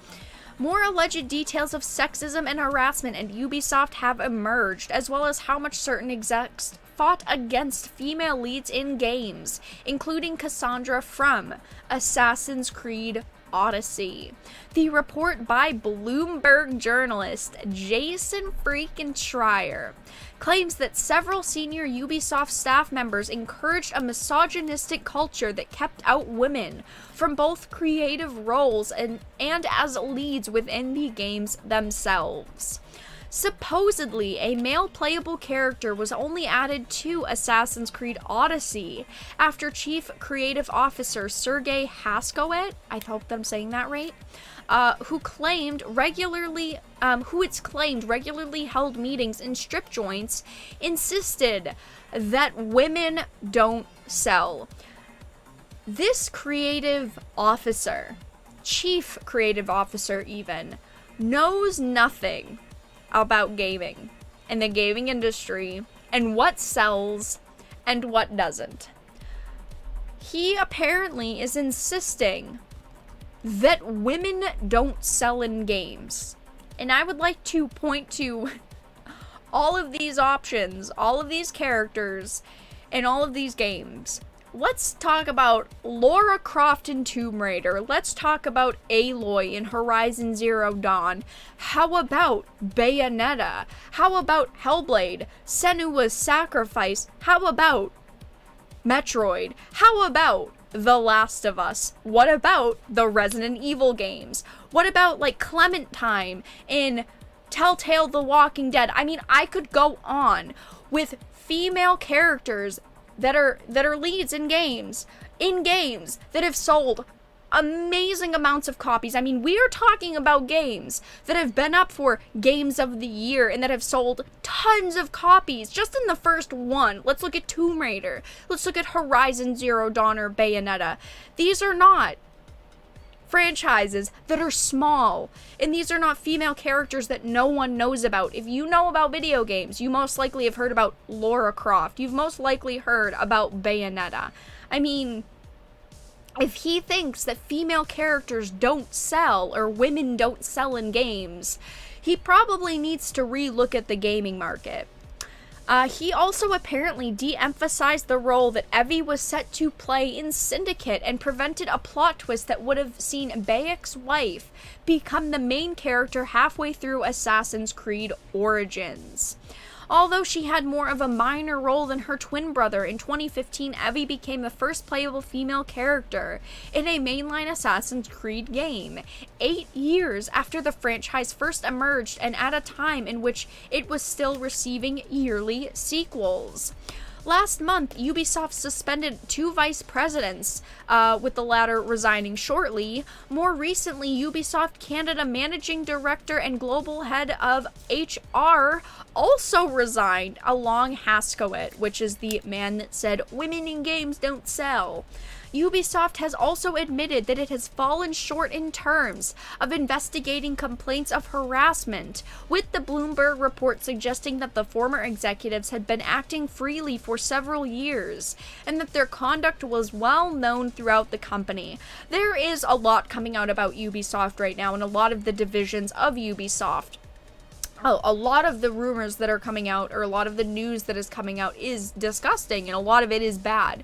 More alleged details of sexism and harassment at Ubisoft have emerged, as well as how much certain execs fought against female leads in games, including Cassandra from Assassin's Creed Odyssey. The report by Bloomberg journalist Jason freaking Schreier claims that several senior Ubisoft staff members encouraged a misogynistic culture that kept out women from both creative roles and as leads within the games themselves. Supposedly, a male playable character was only added to Assassin's Creed Odyssey after Chief Creative Officer Sergei Haskowit, I hope that I'm saying that right, who it's claimed regularly held meetings in strip joints, insisted that women don't sell. This creative officer, chief creative officer even, knows nothing about gaming and the gaming industry and what sells and what doesn't. He apparently is insisting that women don't sell in games. And I would like to point to all of these options, all of these characters, and all of these games. Let's talk about Lara Croft in Tomb Raider. Let's talk about Aloy in Horizon Zero Dawn. How about Bayonetta? How about Hellblade? Senua's Sacrifice? How about Metroid? How about The Last of Us? What about the Resident Evil games? What about like Clementine in Telltale The Walking Dead? I mean, I could go on with female characters that are leads in games that have sold amazing amounts of copies. I mean, we are talking about games that have been up for Games of the Year and that have sold tons of copies just in the first one. Let's look at Tomb Raider. Let's look at Horizon Zero Dawn or Bayonetta. These are not franchises that are small, and these are not female characters that no one knows about. If you know about video games, you most likely have heard about Lara Croft. You've most likely heard about Bayonetta. I mean, if he thinks that female characters don't sell or women don't sell in games, he probably needs to re-look at the gaming market. He also apparently de-emphasized the role that Evie was set to play in Syndicate and prevented a plot twist that would have seen Bayek's wife become the main character halfway through Assassin's Creed Origins. Although she had more of a minor role than her twin brother, in 2015 Evie became the first playable female character in a mainline Assassin's Creed game, 8 years after the franchise first emerged and at a time in which it was still receiving yearly sequels. Last month, Ubisoft suspended 2 vice presidents, with the latter resigning shortly. More recently, Ubisoft Canada managing director and global head of HR also resigned, along Haskowit, which is the man that said, "Women in games don't sell." Ubisoft has also admitted that it has fallen short in terms of investigating complaints of harassment, with the Bloomberg report suggesting that the former executives had been acting freely for several years, and that their conduct was well known throughout the company. There is a lot coming out about Ubisoft right now, and a lot of the divisions of Ubisoft. A lot of the rumors that are coming out, or a lot of the news that is coming out, is disgusting, and a lot of it is bad.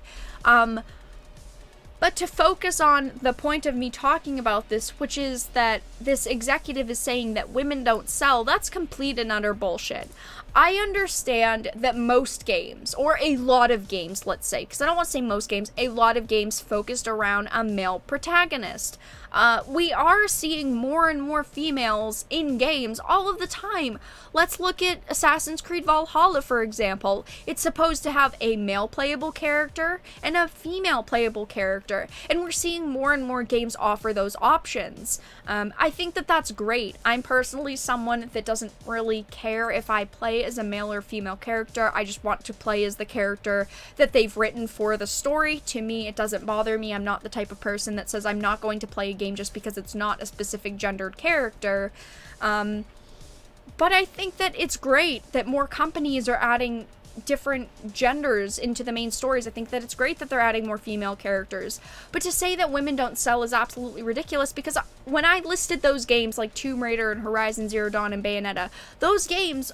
But to focus on the point of me talking about this, which is that this executive is saying that women don't sell, that's complete and utter bullshit. I understand that most games, or a lot of games, let's say, because I don't want to say most games, a lot of games focused around a male protagonist. We are seeing more and more females in games all of the time. Let's look at Assassin's Creed Valhalla, for example. It's supposed to have a male playable character and a female playable character, and we're seeing more and more games offer those options. I think that that's great. I'm personally someone that doesn't really care if I play as a male or female character. I just want to play as the character that they've written for the story. To me, it doesn't bother me. I'm not the type of person that says I'm not going to play a game just because it's not a specific gendered character. But I think that it's great that more companies are adding different genders into the main stories. I think that it's great that they're adding more female characters. But to say that women don't sell is absolutely ridiculous, because when I listed those games like Tomb Raider and Horizon Zero Dawn and Bayonetta, those games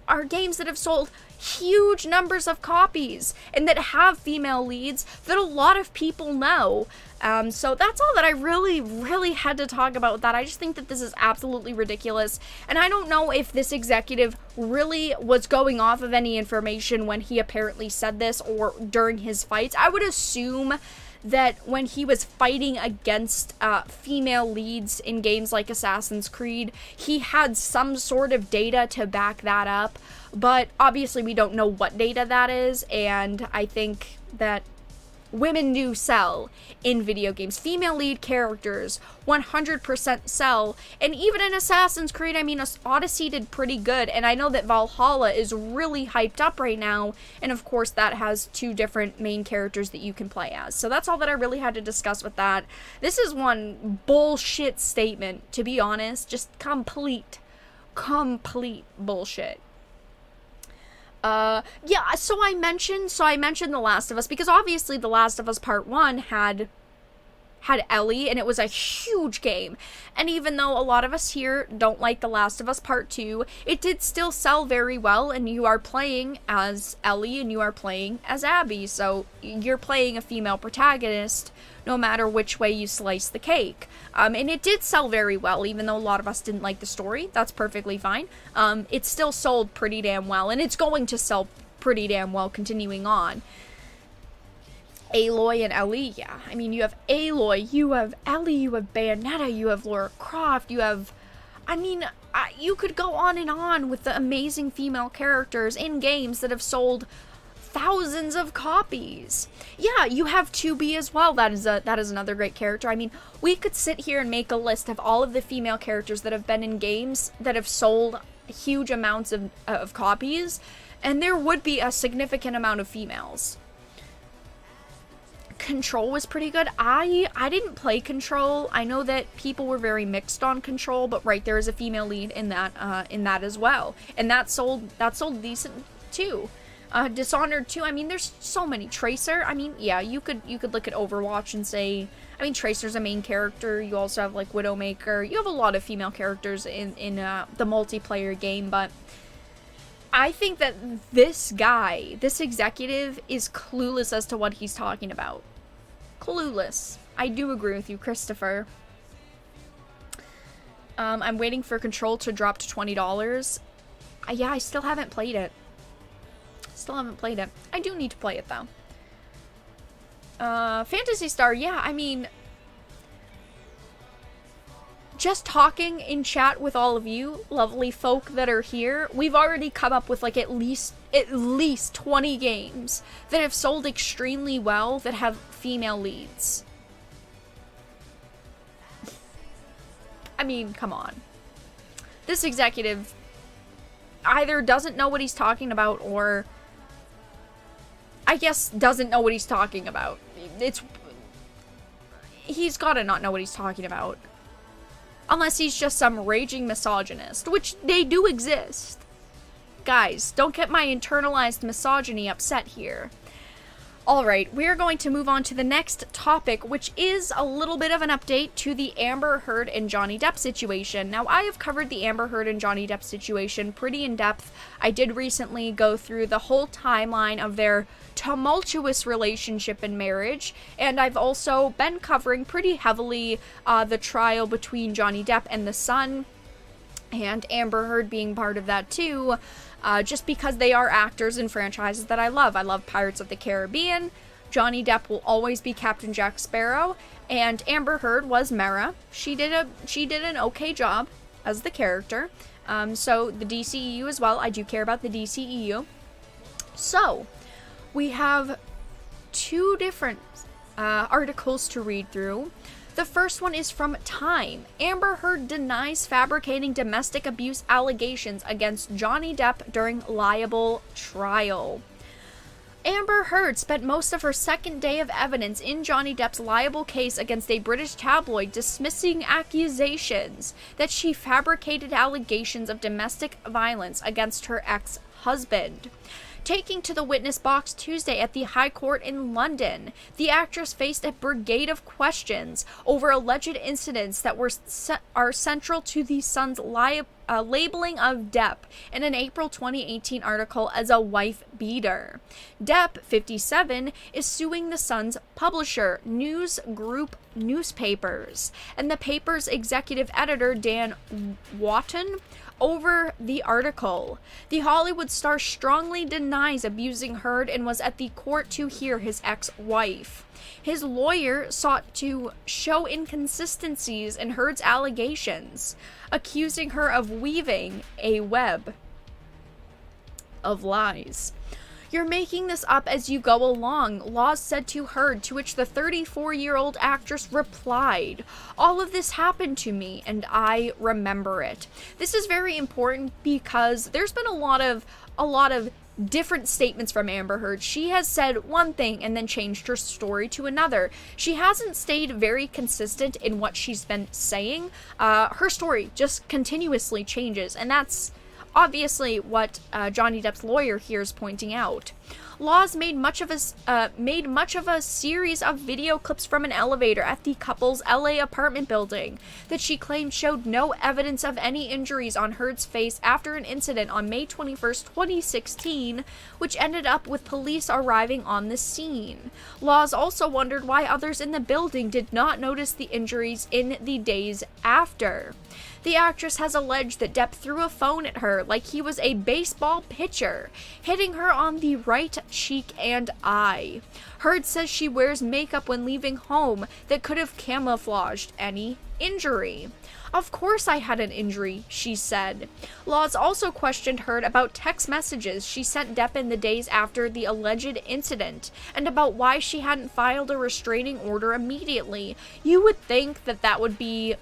are games that have sold huge numbers of copies and that have female leads that a lot of people know. So that's all that I really had to talk about with that. I just think that this is absolutely ridiculous, and I don't know if this executive really was going off of any information when he apparently said this or during his fights. I would assume that when he was fighting against female leads in games like Assassin's Creed, he had some sort of data to back that up, but obviously we don't know what data that is, and I think that women do sell in video games. Female lead characters 100% sell, and even in Assassin's Creed, I mean, Odyssey did pretty good, and I know that Valhalla is really hyped up right now, and of course that has 2 different main characters that you can play as. So that's all that I really had to discuss with that. This is one bullshit statement, to be honest, just complete bullshit. Yeah, so I mentioned The Last of Us, because obviously The Last of Us Part 1 had Ellie, and it was a huge game. And even though a lot of us here don't like The Last of Us Part 2, it did still sell very well, and you are playing as Ellie and you are playing as Abby, so you're playing a female protagonist no matter which way you slice the cake. And it did sell very well, even though a lot of us didn't like the story. That's perfectly fine. It still sold pretty damn well, and it's going to sell pretty damn well continuing on. Aloy and Ellie, yeah. I mean, you have Aloy, you have Ellie, you have Bayonetta, you have Lara Croft, you have... I mean, you could go on and on with the amazing female characters in games that have sold thousands of copies. Yeah, you have 2B as well. That is another great character. I mean, we could sit here and make a list of all of the female characters that have been in games that have sold huge amounts of copies, and there would be a significant amount of females. Control was pretty good. I didn't play Control. I know that people were very mixed on Control, but right, there is a female lead in that as well, and that sold decent too. Dishonored 2, I mean, there's so many. Tracer, I mean, yeah, you could look at Overwatch and say, I mean, Tracer's a main character. You also have, like, Widowmaker. You have a lot of female characters in the multiplayer game, but I think that this executive, is clueless as to what he's talking about. Clueless. I do agree with you, Christopher. I'm waiting for Control to drop to $20. Yeah, I still haven't played it. I do need to play it, though. Phantasy Star, yeah, I mean, just talking in chat with all of you lovely folk that are here, we've already come up with, like, at least 20 games that have sold extremely well that have female leads. I mean, come on. This executive either doesn't know what he's talking about, or I guess doesn't know what he's talking about. He's gotta not know what he's talking about. Unless he's just some raging misogynist, which they do exist. Guys, don't get my internalized misogyny upset here. Alright, we are going to move on to the next topic, which is a little bit of an update to the Amber Heard and Johnny Depp situation. Now, I have covered the Amber Heard and Johnny Depp situation pretty in depth. I did recently go through the whole timeline of their tumultuous relationship and marriage, and I've also been covering pretty heavily the trial between Johnny Depp and the Sun, and Amber Heard being part of that too. Just because they are actors in franchises that I love. I love Pirates of the Caribbean. Johnny Depp will always be Captain Jack Sparrow, and Amber Heard was Mera. She did an okay job as the character. So the DCEU as well. I do care about the DCEU. So we have 2 different articles to read through. The first one is from Time. Amber Heard denies fabricating domestic abuse allegations against Johnny Depp during liable trial. Amber Heard spent most of her second day of evidence in Johnny Depp's liable case against a British tabloid dismissing accusations that she fabricated allegations of domestic violence against her ex-husband. Taking to the witness box Tuesday at the High Court in London, the actress faced a brigade of questions over alleged incidents that are central to the Sun's labeling of Depp in an April 2018 article as a wife beater. Depp, 57, is suing the Sun's publisher, News Group Newspapers, and the paper's executive editor, Dan Wotton, over the article. The Hollywood star strongly denies abusing Heard and was at the court to hear his ex-wife. His lawyer sought to show inconsistencies in Heard's allegations, accusing her of weaving a web of lies. "You're making this up as you go along," Laws said to Heard, to which the 34-year-old actress replied, "All of this happened to me, and I remember it." This is very important because there's been a lot of different statements from Amber Heard. She has said one thing and then changed her story to another. She hasn't stayed very consistent in what she's been saying. Her story just continuously changes, and that's obviously what Johnny Depp's lawyer here is pointing out. Laws made much of a series of video clips from an elevator at the couple's LA apartment building that she claimed showed no evidence of any injuries on Heard's face after an incident on May 21st, 2016, which ended up with police arriving on the scene. Laws also wondered why others in the building did not notice the injuries in the days after. The actress has alleged that Depp threw a phone at her like he was a baseball pitcher, hitting her on the right cheek and eye. Heard says she wears makeup when leaving home that could have camouflaged any injury. "Of course I had an injury," she said. Laws also questioned Heard about text messages she sent Depp in the days after the alleged incident, and about why she hadn't filed a restraining order immediately. You would think that that would be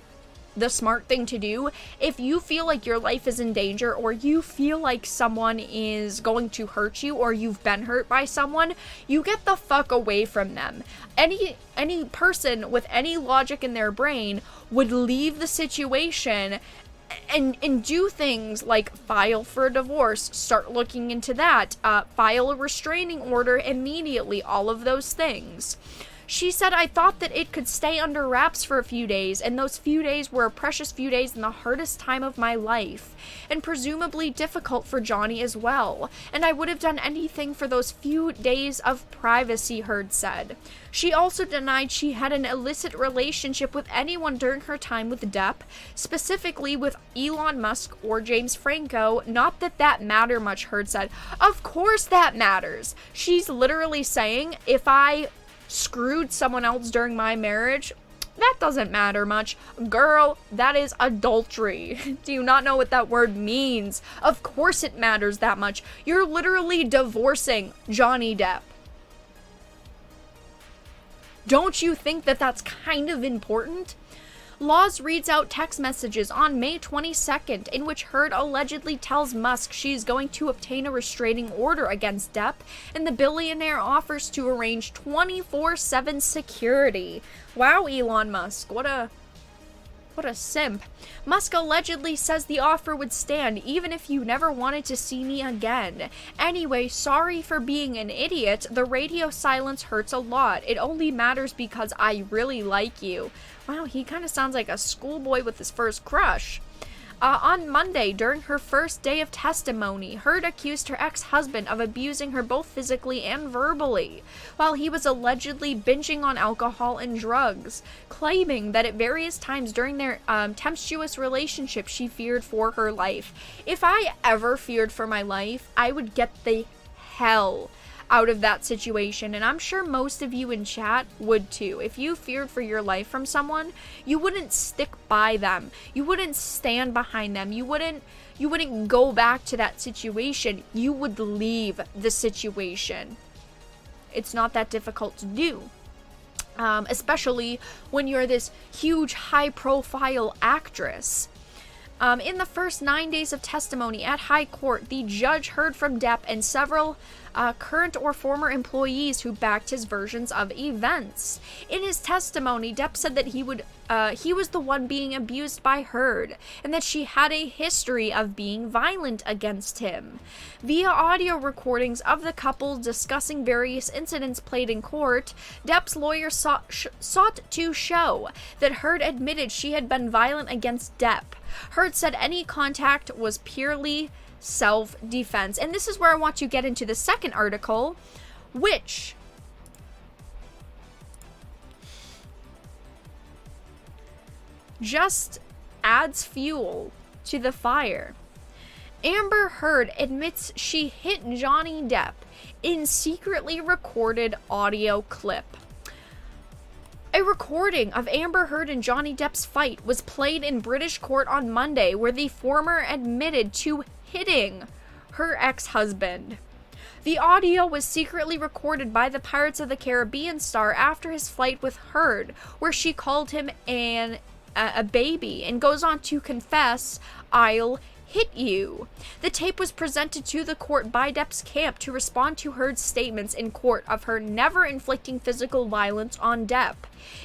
the smart thing to do. If you feel like your life is in danger, or you feel like someone is going to hurt you, or you've been hurt by someone, you get the fuck away from them. Any person with any logic in their brain would leave the situation and do things like file for a divorce, start looking into that, file a restraining order immediately, all of those things. She said, "I thought that it could stay under wraps for a few days, and those few days were a precious few days in the hardest time of my life, and presumably difficult for Johnny as well, and I would have done anything for those few days of privacy," Heard said. She also denied she had an illicit relationship with anyone during her time with Depp, specifically with Elon Musk or James Franco. "Not that that mattered much," Heard said. Of course that matters. She's literally saying, if I screwed someone else during my marriage, that doesn't matter much. Girl, that is adultery. Do you not know what that word means? Of course it matters that much. You're literally divorcing Johnny Depp. Don't you think that that's kind of important? Laws reads out text messages on May 22nd in which Heard allegedly tells Musk she's going to obtain a restraining order against Depp, and the billionaire offers to arrange 24/7 security. Wow, Elon Musk, what a simp. Musk allegedly says the offer would stand even if you never wanted to see me again. "Anyway, sorry for being an idiot. The radio silence hurts a lot. It only matters because I really like you." Wow, he kind of sounds like a schoolboy with his first crush. On Monday, during her first day of testimony, Heard accused her ex-husband of abusing her both physically and verbally, while he was allegedly binging on alcohol and drugs, claiming that at various times during their tempestuous relationship, she feared for her life. If I ever feared for my life, I would get the hell out of that situation, and I'm sure most of you in chat would too. If you feared for your life from someone, you wouldn't stick by them. You wouldn't stand behind them. You wouldn't go back to that situation. You would leave the situation. It's not that difficult to do. Especially when you're this huge high-profile actress. In the first 9 days of testimony at High Court, the judge heard from Depp and several current or former employees who backed his versions of events. In his testimony, Depp said that he was the one being abused by Heard, and that she had a history of being violent against him. Via audio recordings of the couple discussing various incidents played in court, Depp's lawyer sought to show that Heard admitted she had been violent against Depp. Heard said any contact was purely self-defense. And this is where I want to get into the second article, which just adds fuel to the fire. Amber Heard admits she hit Johnny Depp in secretly recorded audio clip. A recording of Amber Heard and Johnny Depp's fight was played in British court on Monday, where the former admitted to hitting her ex-husband. The audio was secretly recorded by the Pirates of the Caribbean star after his fight with Heard, where she called him a baby and goes on to confess, "I'll hit you." The tape was presented to the court by Depp's camp to respond to Heard's statements in court of her never inflicting physical violence on Depp.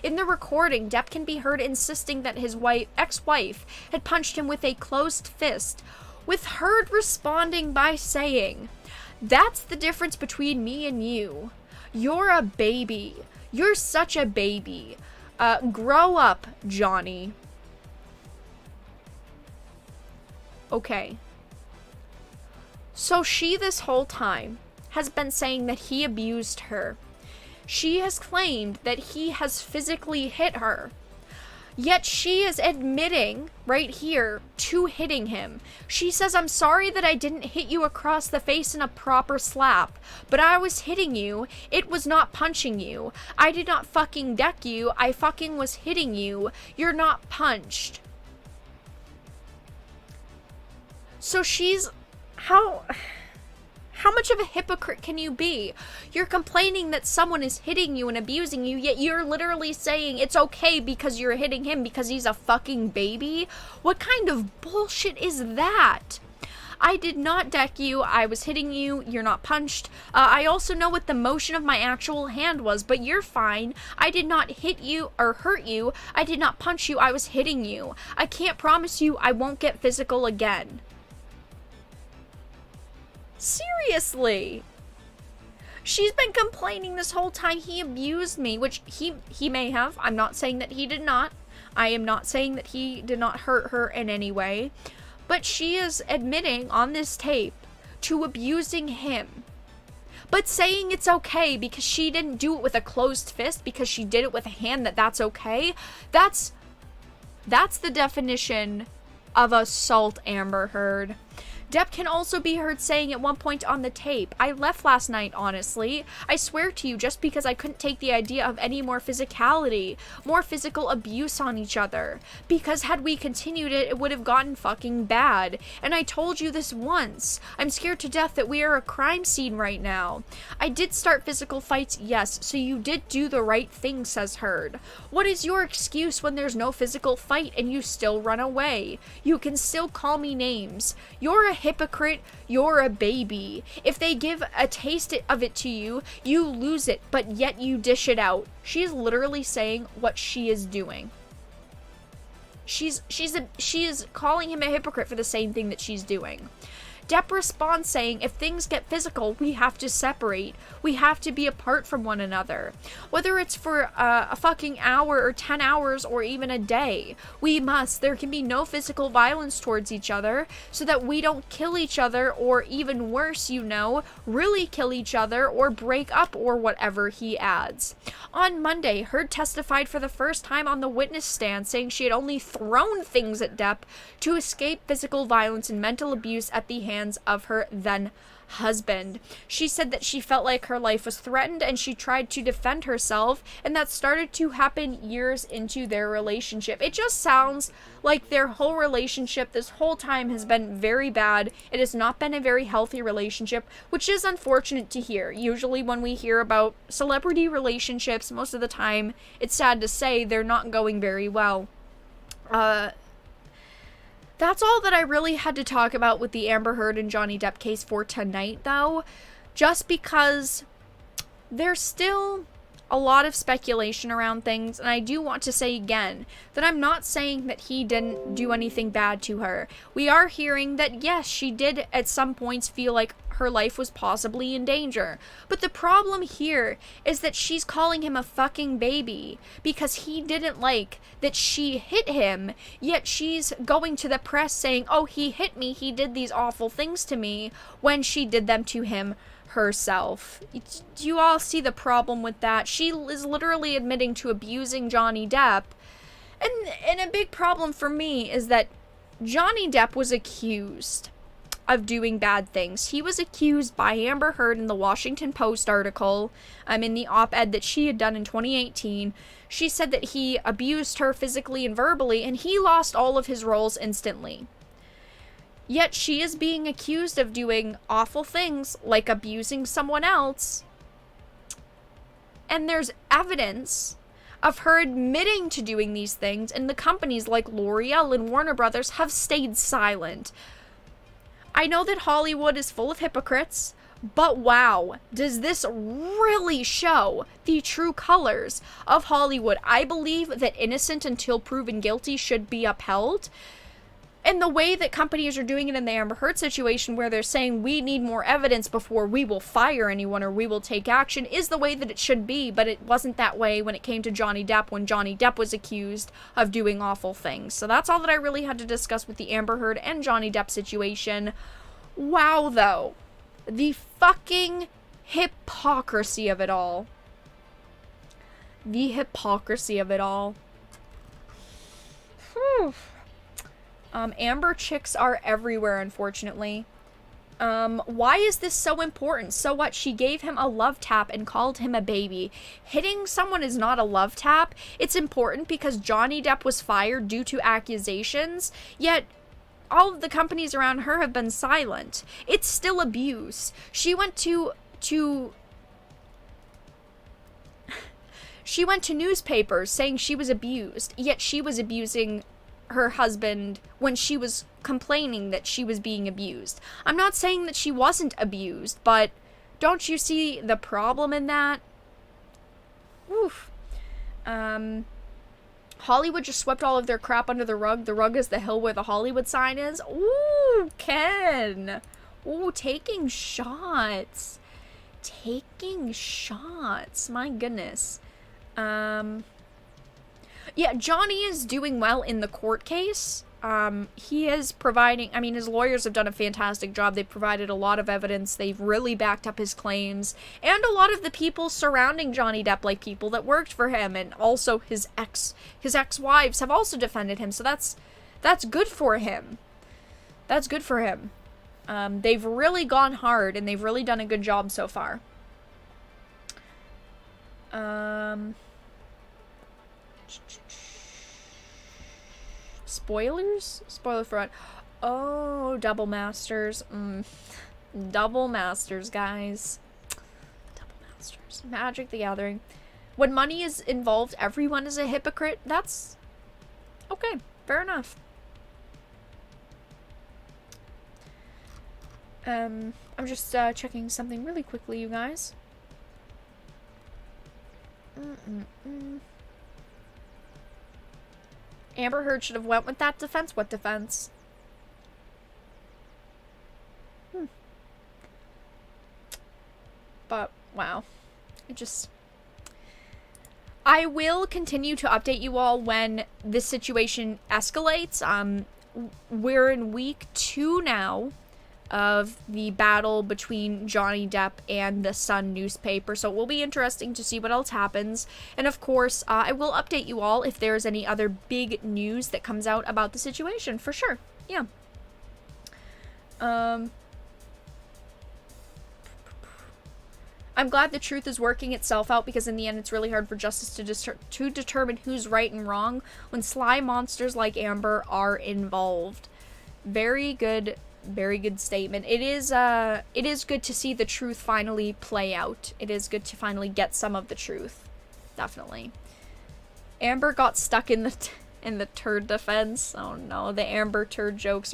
In the recording, Depp can be heard insisting that his ex-wife had punched him with a closed fist, with Heard responding by saying, "That's the difference between me and you. You're a baby. You're such a baby. Grow up, Johnny." Okay. So she, this whole time, has been saying that he abused her. She has claimed that he has physically hit her. Yet she is admitting, right here, to hitting him. She says, "I'm sorry that I didn't hit you across the face in a proper slap, but I was hitting you. It was not punching you. I did not fucking deck you. I fucking was hitting you. You're not punched." So she's... How much of a hypocrite can you be? You're complaining that someone is hitting you and abusing you, yet you're literally saying it's okay because you're hitting him because he's a fucking baby? What kind of bullshit is that? "I did not deck you. I was hitting you. You're not punched. I also know what the motion of my actual hand was, but you're fine. I did not hit you or hurt you. I did not punch you. I was hitting you. I can't promise you I won't get physical again." Seriously. She's been complaining this whole time he abused me, which he may have. I'm not saying that he did not. I am not saying that he did not hurt her in any way. But she is admitting on this tape to abusing him. But saying it's okay because she didn't do it with a closed fist, because she did it with a hand, that's okay. That's the definition of assault, Amber Heard. Depp can also be heard saying at one point on the tape, "I left last night, honestly. I swear to you, just because I couldn't take the idea of any more physicality, more physical abuse on each other. Because had we continued it, it would have gotten fucking bad. And I told you this once. I'm scared to death that we are a crime scene right now. I did start physical fights, yes, so you did do the right thing," says Heard. "What is your excuse when there's no physical fight and you still run away? You can still call me names. You're a hypocrite. You're a baby. If they give a taste of it to you, you lose it, but yet you dish it out." She is literally saying what she is doing. She is calling him a hypocrite for the same thing that she's doing. Depp responds saying, "If things get physical, we have to separate. We have to be apart from one another. Whether it's for a fucking hour or 10 hours or even a day. We must. There can be no physical violence towards each other so that we don't kill each other or even worse, really kill each other or break up or whatever," he adds. On Monday, Heard testified for the first time on the witness stand, saying she had only thrown things at Depp to escape physical violence and mental abuse at the hands of her then husband. She said that she felt like her life was threatened and she tried to defend herself, and that started to happen years into their relationship. It just sounds like their whole relationship this whole time has been very bad. It has not been a very healthy relationship, which is unfortunate to hear. Usually when we hear about celebrity relationships, most of the time, it's sad to say, they're not going very well. That's all that I really had to talk about with the Amber Heard and Johnny Depp case for tonight, though. just because there's still a lot of speculation around things, and I do want to say again that I'm not saying that he didn't do anything bad to her. We are hearing that yes, she did at some points feel like her life was possibly in danger. But the problem here is that she's calling him a fucking baby because he didn't like that she hit him, yet she's going to the press saying, oh, he hit me, he did these awful things to me, when she did them to him herself. Do you all see the problem with that? She is literally admitting to abusing Johnny Depp. And a big problem for me is that Johnny Depp was accused of doing bad things. He was accused by Amber Heard in the Washington Post article, in the op-ed that she had done in 2018. She said that he abused her physically and verbally, and he lost all of his roles instantly. Yet she is being accused of doing awful things like abusing someone else. And there's evidence of her admitting to doing these things, and the companies like L'Oreal and Warner Brothers have stayed silent. I know that Hollywood is full of hypocrites, but wow, does this really show the true colors of Hollywood? I believe that innocent until proven guilty should be upheld. And the way that companies are doing it in the Amber Heard situation, where they're saying we need more evidence before we will fire anyone or we will take action, is the way that it should be. But it wasn't that way when it came to Johnny Depp, when Johnny Depp was accused of doing awful things. So that's all that I really had to discuss with the Amber Heard and Johnny Depp situation. Wow, though. The fucking hypocrisy of it all. The hypocrisy of it all. Whew. Amber chicks are everywhere, unfortunately. Why is this so important? So what? She gave him a love tap and called him a baby. Hitting someone is not a love tap. It's important because Johnny Depp was fired due to accusations, yet all of the companies around her have been silent. It's still abuse. She went to newspapers saying she was abused, yet she was abusing her husband when she was complaining that she was being abused. I'm not saying that she wasn't abused, but don't you see the problem in that? Oof. Hollywood just swept all of their crap under the rug. The rug is the hill where the Hollywood sign is. Ooh, Ken. Ooh, taking shots. Taking shots. My goodness. Yeah, Johnny is doing well in the court case. He is providing, his lawyers have done a fantastic job. They've provided a lot of evidence. They've really backed up his claims. And a lot of the people surrounding Johnny Depp, like people that worked for him, and also his ex-wives have also defended him. So that's good for him. That's good for him. They've really gone hard, and they've really done a good job so far. Spoilers? Spoiler front. Oh, Double Masters. Double Masters, guys. Double Masters. Magic the Gathering. When money is involved, everyone is a hypocrite. That's okay. Fair enough. I'm just checking something really quickly, you guys. Amber Heard should have went with that defense. What defense? But, wow. I will continue to update you all when this situation escalates. We're in week 2 now of the battle between Johnny Depp and the Sun newspaper, so it will be interesting to see what else happens. And of course, I will update you all if there's any other big news that comes out about the situation, for sure. Yeah. I'm glad the truth is working itself out, because in the end it's really hard for justice to determine who's right and wrong when sly monsters like Amber are involved. Very good statement. It is good to see the truth finally play out. It is good to finally get some of the truth. Definitely. Amber got stuck in the turd defense. Oh no, the Amber turd jokes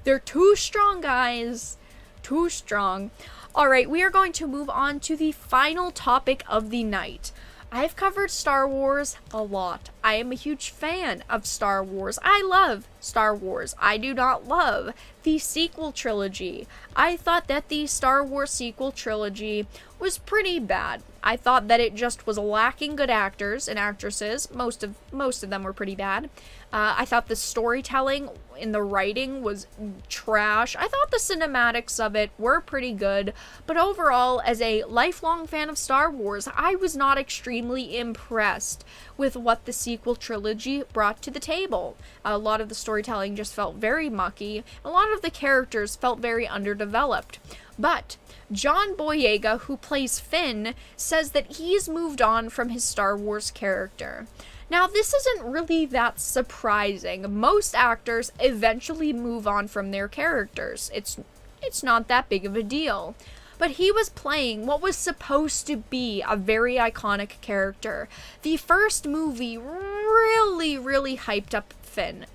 they're too strong, guys. Too strong. Alright, we are going to move on to the final topic of the night. I've covered Star Wars a lot. I am a huge fan of Star Wars. I love Star Wars. I do not love the sequel trilogy. I thought that the Star Wars sequel trilogy was pretty bad. I thought that it just was lacking good actors and actresses. Most of them were pretty bad. I thought the storytelling in the writing was trash. I thought the cinematics of it were pretty good, but overall, as a lifelong fan of Star Wars, I was not extremely impressed with what the sequel trilogy brought to the table. A lot of the storytelling just felt very mucky. A lot of the characters felt very underdeveloped. But John Boyega, who plays Finn, says that he's moved on from his Star Wars character. Now, this isn't really that surprising. Most actors eventually move on from their characters. It's not that big of a deal. But he was playing what was supposed to be a very iconic character. The first movie really hyped up Finn.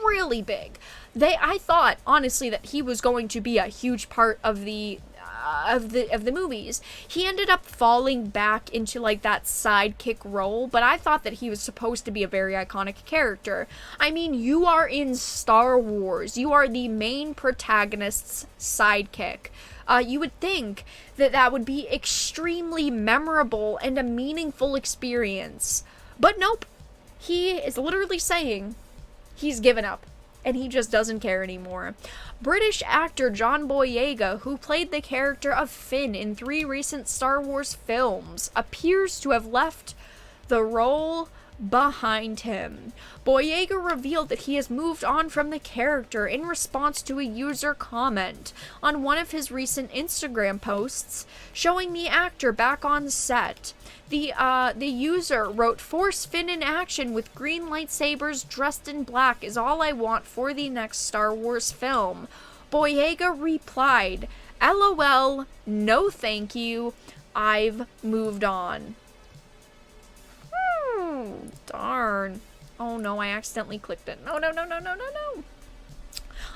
Really big. I thought, honestly, that he was going to be a huge part of the movies. He ended up falling back into like that sidekick role, but I thought that he was supposed to be a very iconic character. I mean, you are in Star Wars. You are the main protagonist's sidekick. You would think that that would be extremely memorable and a meaningful experience. But nope. He is literally saying he's given up. And he just doesn't care anymore. British actor John Boyega, who played the character of Finn in 3 recent Star Wars films, appears to have left the role behind him. Boyega revealed that he has moved on from the character in response to a user comment on one of his recent Instagram posts showing the actor back on set. The user wrote, "Force Finn in action with green lightsabers dressed in black is all I want for the next Star Wars film." Boyega replied, "LOL, no thank you, I've moved on." Darn. Oh no, I accidentally clicked it. No.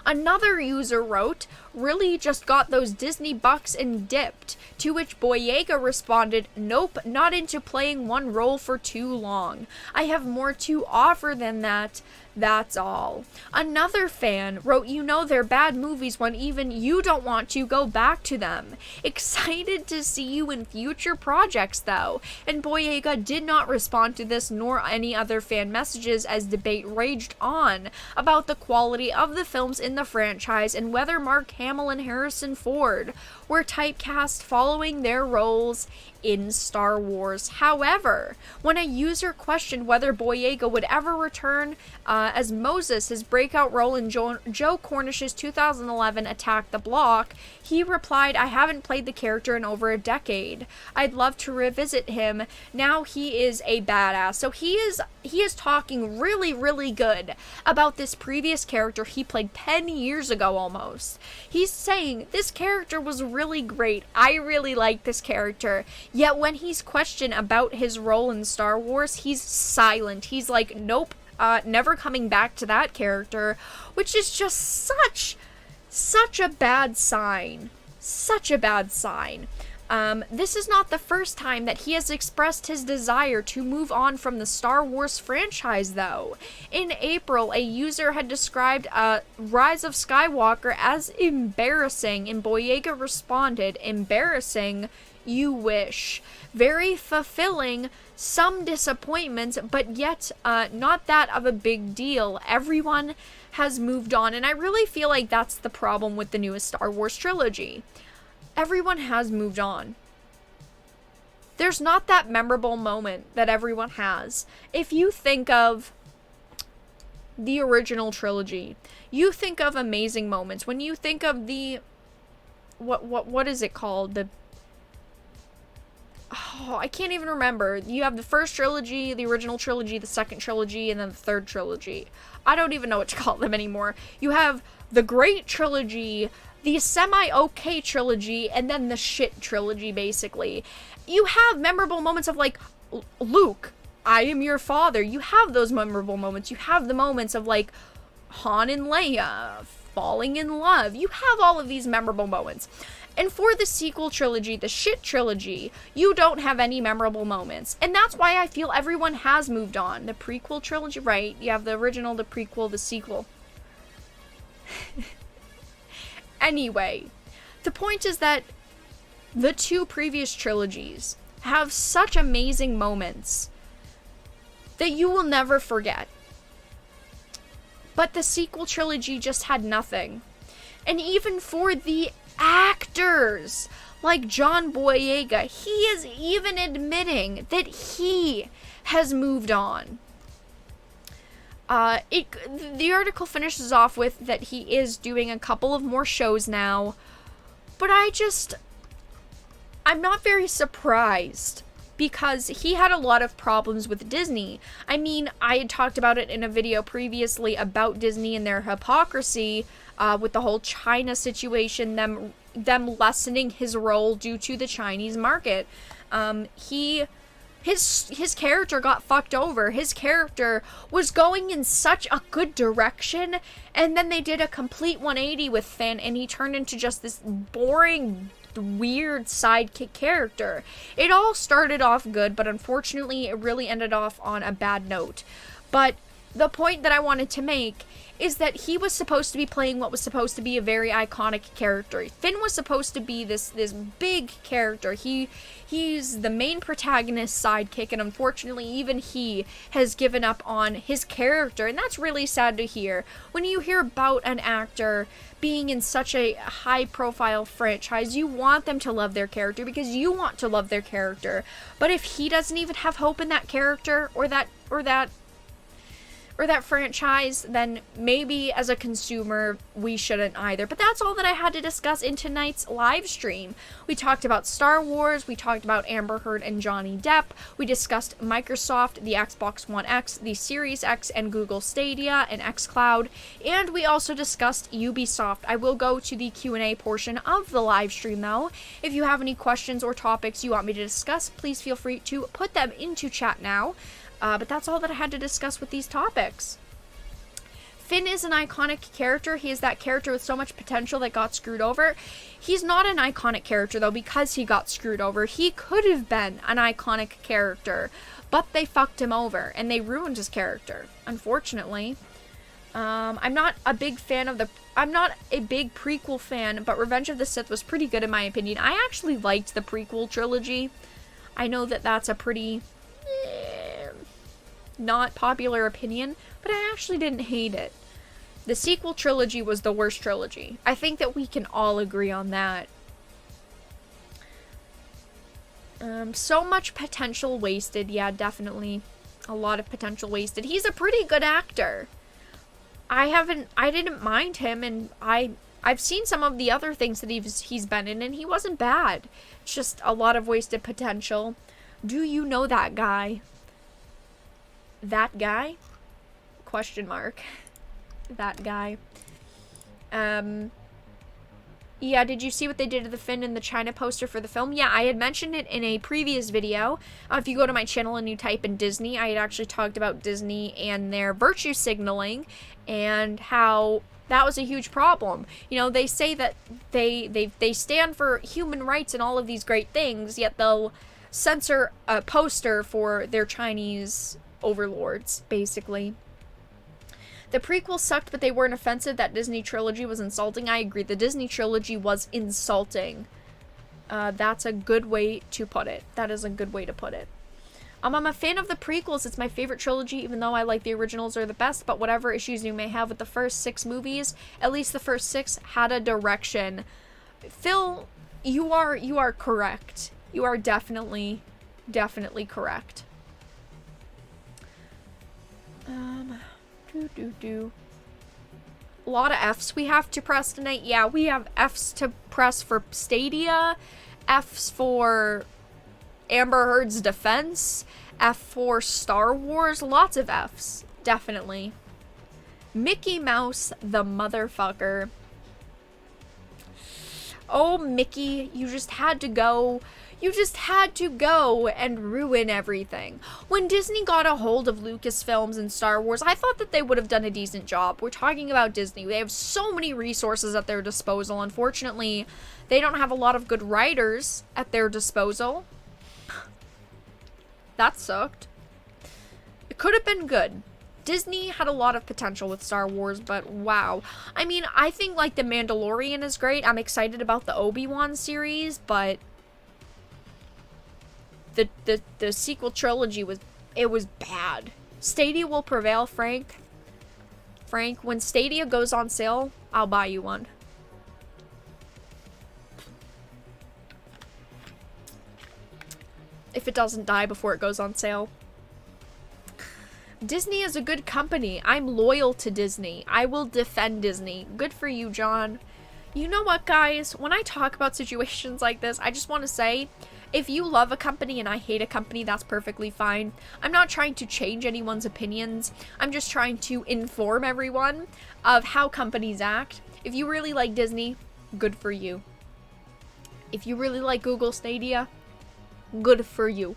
Another user wrote, "Really just got those Disney bucks and dipped." To which Boyega responded, "Nope, not into playing one role for too long. I have more to offer than that. That's all." Another fan wrote, "You know they're bad movies when even you don't want to go back to them. Excited to see you in future projects though." And Boyega did not respond to this nor any other fan messages as debate raged on about the quality of the films in the franchise and whether Mark Hamill and Harrison Ford were typecast following their roles in Star Wars. However, when a user questioned whether Boyega would ever return as Moses, his breakout role in Joe Cornish's 2011 Attack the Block, he replied, "I haven't played the character in over a decade. I'd love to revisit him. Now he is a badass." So he is talking really good about this previous character he played 10 years ago almost. He's saying, this character was really great. I really like this character. Yet when he's questioned about his role in Star Wars, he's silent. He's like, nope, never coming back to that character, which is just such a bad sign. Such a bad sign. This is not the first time that he has expressed his desire to move on from the Star Wars franchise, though. In April, a user had described Rise of Skywalker as embarrassing, and Boyega responded, "Embarrassing? You wish." Very fulfilling, some disappointments, but yet not that of a big deal. Everyone has moved on, and I really feel like that's the problem with the newest Star Wars trilogy. Everyone has moved on. There's not that memorable moment that everyone has. If you think of the original trilogy, you think of amazing moments. When you think of the what is it called? I can't even remember. You have the first trilogy, the original trilogy, the second trilogy, and then the third trilogy. I don't even know what to call them anymore. You have the great trilogy, the semi-okay trilogy, and then the shit trilogy, basically. You have memorable moments of, like, Luke, I am your father. You have those memorable moments. You have the moments of, like, Han and Leia, falling in love. You have all of these memorable moments. And for the sequel trilogy, the shit trilogy, you don't have any memorable moments. And that's why I feel everyone has moved on. The prequel trilogy, right? You have the original, the prequel, the sequel. Anyway, the point is that the two previous trilogies have such amazing moments that you will never forget. But the sequel trilogy just had nothing. And even for the actors, like John Boyega, he is even admitting that he has moved on. The article finishes off with that he is doing a couple of more shows now, but I'm not very surprised, because he had a lot of problems with Disney. I mean, I had talked about it in a video previously about Disney and their hypocrisy with the whole China situation, them lessening his role due to the Chinese market. His character got fucked over. His character was going in such a good direction, and then they did a complete 180 with Finn, and he turned into just this boring, weird sidekick character. It all started off good, but unfortunately it really ended off on a bad note. But the point that I wanted to make is that he was supposed to be playing what was supposed to be a very iconic character. Finn was supposed to be this big character. He's the main protagonist's sidekick, and unfortunately even he has given up on his character, and that's really sad to hear. When you hear about an actor being in such a high-profile franchise, you want them to love their character because you want to love their character. But if he doesn't even have hope in that character or that franchise, then maybe as a consumer we shouldn't either. But that's all that I had to discuss in tonight's live stream. We talked about Star Wars, we talked about Amber Heard and Johnny Depp, we discussed Microsoft, the Xbox One X, the Series X, and Google Stadia and xCloud, and we also discussed Ubisoft. I will go to the Q&A portion of the live stream though. If you have any questions or topics you want me to discuss, please feel free to put them into chat now. But that's all that I had to discuss with these topics. Finn is an iconic character. He is that character with so much potential that got screwed over. He's not an iconic character, though, because he got screwed over. He could have been an iconic character, but they fucked him over, and they ruined his character, unfortunately. I'm not a big prequel fan, but Revenge of the Sith was pretty good in my opinion. I actually liked the prequel trilogy. I know that that's a pretty not popular opinion, but I actually didn't hate it. The sequel trilogy was the worst trilogy. I think that we can all agree on that. So much potential wasted. Yeah, definitely. A lot of potential wasted. He's a pretty good actor. I didn't mind him, and I've seen some of the other things that he's been in, and he wasn't bad. It's just a lot of wasted potential. Do you know that guy? That guy? Question mark. That guy. Yeah, did you see what they did to the Finn in the China poster for the film? Yeah, I had mentioned it in a previous video. If you go to my channel and you type in Disney, I had actually talked about Disney and their virtue signaling and how that was a huge problem. You know, they say that they stand for human rights and all of these great things, yet they'll censor a poster for their Chinese overlords, basically. The prequels sucked, but they weren't offensive. That Disney trilogy was insulting. I agree. The Disney trilogy was insulting. That's a good way to put it. That is a good way to put it. I'm a fan of the prequels. It's my favorite trilogy, even though I like the originals are the best. But whatever issues you may have with the first 6 movies, at least the first 6 had a direction. Phil, you are correct. You are definitely correct. A lot of F's we have to press tonight. Yeah, we have F's to press for Stadia, F's for Amber Heard's defense, F for Star Wars, lots of F's, definitely. Mickey Mouse, the motherfucker. Oh, Mickey, you just had to go. You just had to go and ruin everything. When Disney got a hold of Lucasfilms and Star Wars, I thought that they would have done a decent job. We're talking about Disney. They have so many resources at their disposal. Unfortunately, they don't have a lot of good writers at their disposal. That sucked. It could have been good. Disney had a lot of potential with Star Wars, but wow. I mean, I think, like, The Mandalorian is great. I'm excited about the Obi-Wan series, but the sequel trilogy was bad. Stadia will prevail, Frank. Frank, when Stadia goes on sale, I'll buy you one. If it doesn't die before it goes on sale. Disney is a good company. I'm loyal to Disney. I will defend Disney. Good for you, John. You know what, guys? When I talk about situations like this, I just want to say, if you love a company and I hate a company, that's perfectly fine. I'm not trying to change anyone's opinions. I'm just trying to inform everyone of how companies act. If you really like Disney, good for you. If you really like Google Stadia, good for you.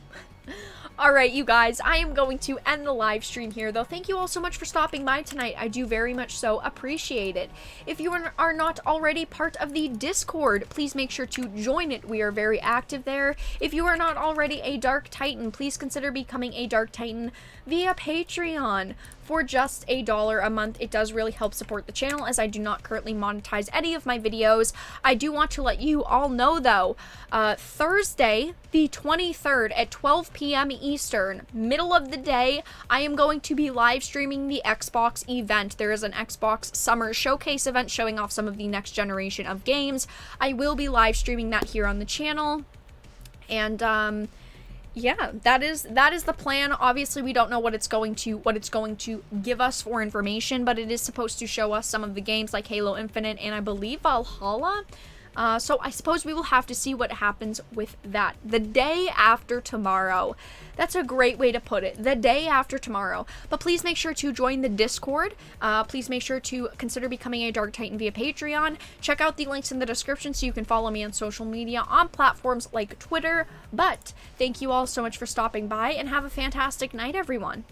Alright, you guys, I am going to end the live stream here, though. Thank you all so much for stopping by tonight. I do very much so appreciate it. If you are not already part of the Discord, please make sure to join it. We are very active there. If you are not already a Dark Titan, please consider becoming a Dark Titan via Patreon. For just $1 a month, it does really help support the channel, as I do not currently monetize any of my videos. I do want to let you all know, though, Thursday, the 23rd at 12 p.m. Eastern, middle of the day, I am going to be live streaming the Xbox event. There is an Xbox Summer Showcase event showing off some of the next generation of games. I will be live streaming that here on the channel. And, yeah, that is the plan. Obviously, we don't know what it's going to give us for information, but it is supposed to show us some of the games like Halo Infinite and I believe Valhalla. So I suppose we will have to see what happens with that. The day after tomorrow. That's a great way to put it. The day after tomorrow. But please make sure to join the Discord. Please make sure to consider becoming a Dark Titan via Patreon. Check out the links in the description so you can follow me on social media on platforms like Twitter. But thank you all so much for stopping by and have a fantastic night, everyone.